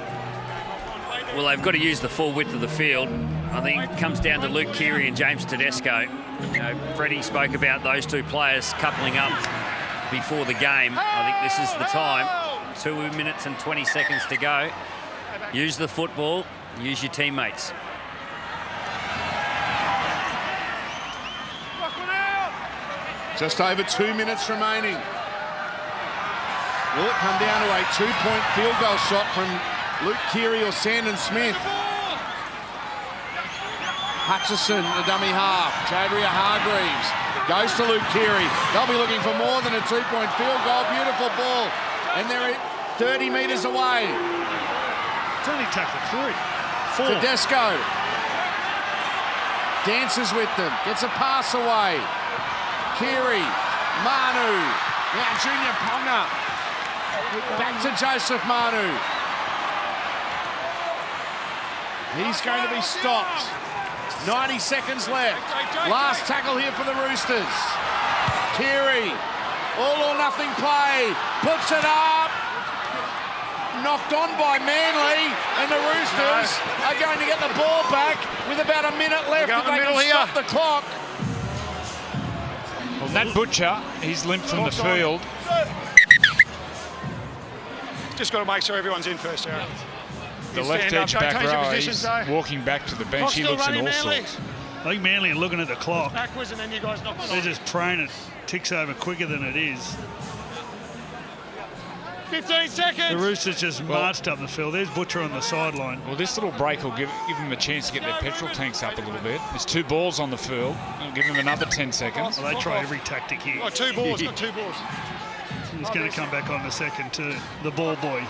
Well, they've got to use the full width of the field. I think it comes down to Luke Keary and James Tedesco. You know, Freddie spoke about those two players coupling up before the game. I think this is the time. 2 minutes and 20 seconds to go. Use the football, use your teammates. Just over 2 minutes remaining. Will it come down to a 2-point field goal shot from Luke Keary or Sandon Smith? Hutchison, the dummy half. Jadria Hargreaves goes to Luke Keary. They'll be looking for more than a 2-point field goal. Beautiful ball. And they're 30 metres away. It's only tackled 3. 4. Tedesco dances with them. Gets a pass away. Keary, Manu. Now Junior Ponga. Back to Joseph Manu. He's going to be stopped. 90 seconds left. Last tackle here for the Roosters. Keary, all or nothing play. Puts it up. Knocked on by Manly, and the Roosters are going to get the ball back with about a minute left. If they can stop the clock. Well, Nat Butcher, he's limped from the field. Just got to make sure everyone's in first, Aaron. The left edge back row, he's walking back to the bench. He looks in all sorts. I think Manly are looking at the clock. Backwards and then you guys knock it They're on. just praying it ticks over quicker than it is. 15 seconds. The Roosters just marched up the field. There's Butcher on the sideline. Well, this little break will give them a chance to get their petrol tanks up a little bit. There's 2 balls on the field. It'll give them another 10 seconds. Well, they try every tactic here. Got 2 balls, got 2 balls. He's going to come back on the second too. The ball boy.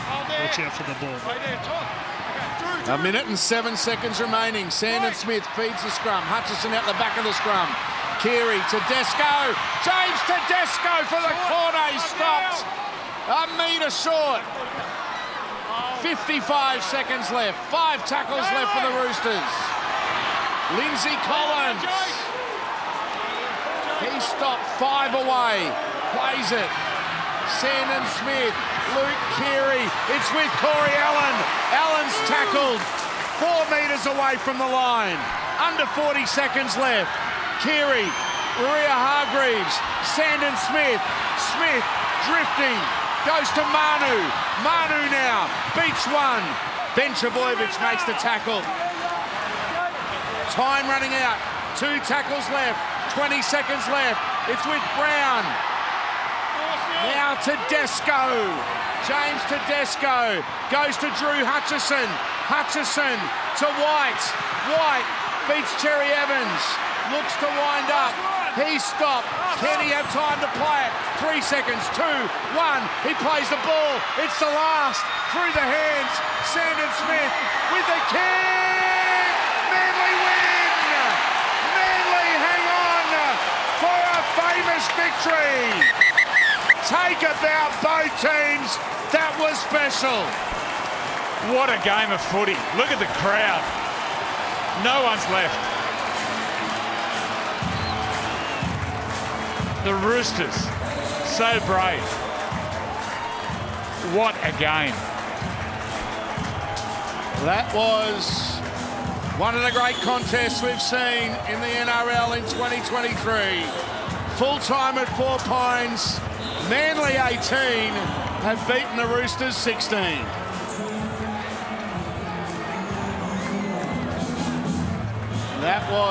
Watch out for the ball boy. A minute and 7 seconds remaining. Sandon Smith feeds the scrum. Hutchison out the back of the scrum. Keary, Tedesco. James Tedesco for the corner. He stopped. A metre short. 55 seconds left. 5 tackles left for the Roosters. Lindsay Collins. He stopped 5 away. Plays it. Sandon Smith. Luke Keary. It's with Corey Allen. Allen's tackled 4 metres away from the line. Under 40 seconds left. Keary, Maria Hargreaves, Sandon Smith. Smith drifting. Goes to Manu. Manu now beats 1. Ben Trbojevic makes the tackle. Time running out. 2 tackles left. 20 seconds left. It's with Brown. Now Tedesco. James Tedesco goes to Drew Hutchison. Hutchison to White. White beats Cherry Evans. Looks to wind up. He stopped. Can he have time to play it? 3 seconds. 2, 1. He plays the ball. It's the last. Through the hands. Sandon Smith with the kick. Manly win. Manly hang on for a famous victory. Take about both teams. That was special. What a game of footy. Look at the crowd. No one's left. The Roosters, so brave. What a game. That was one of the great contests we've seen in the NRL in 2023. Full time at 4 Pines. Manly 18 have beaten the Roosters 16. That was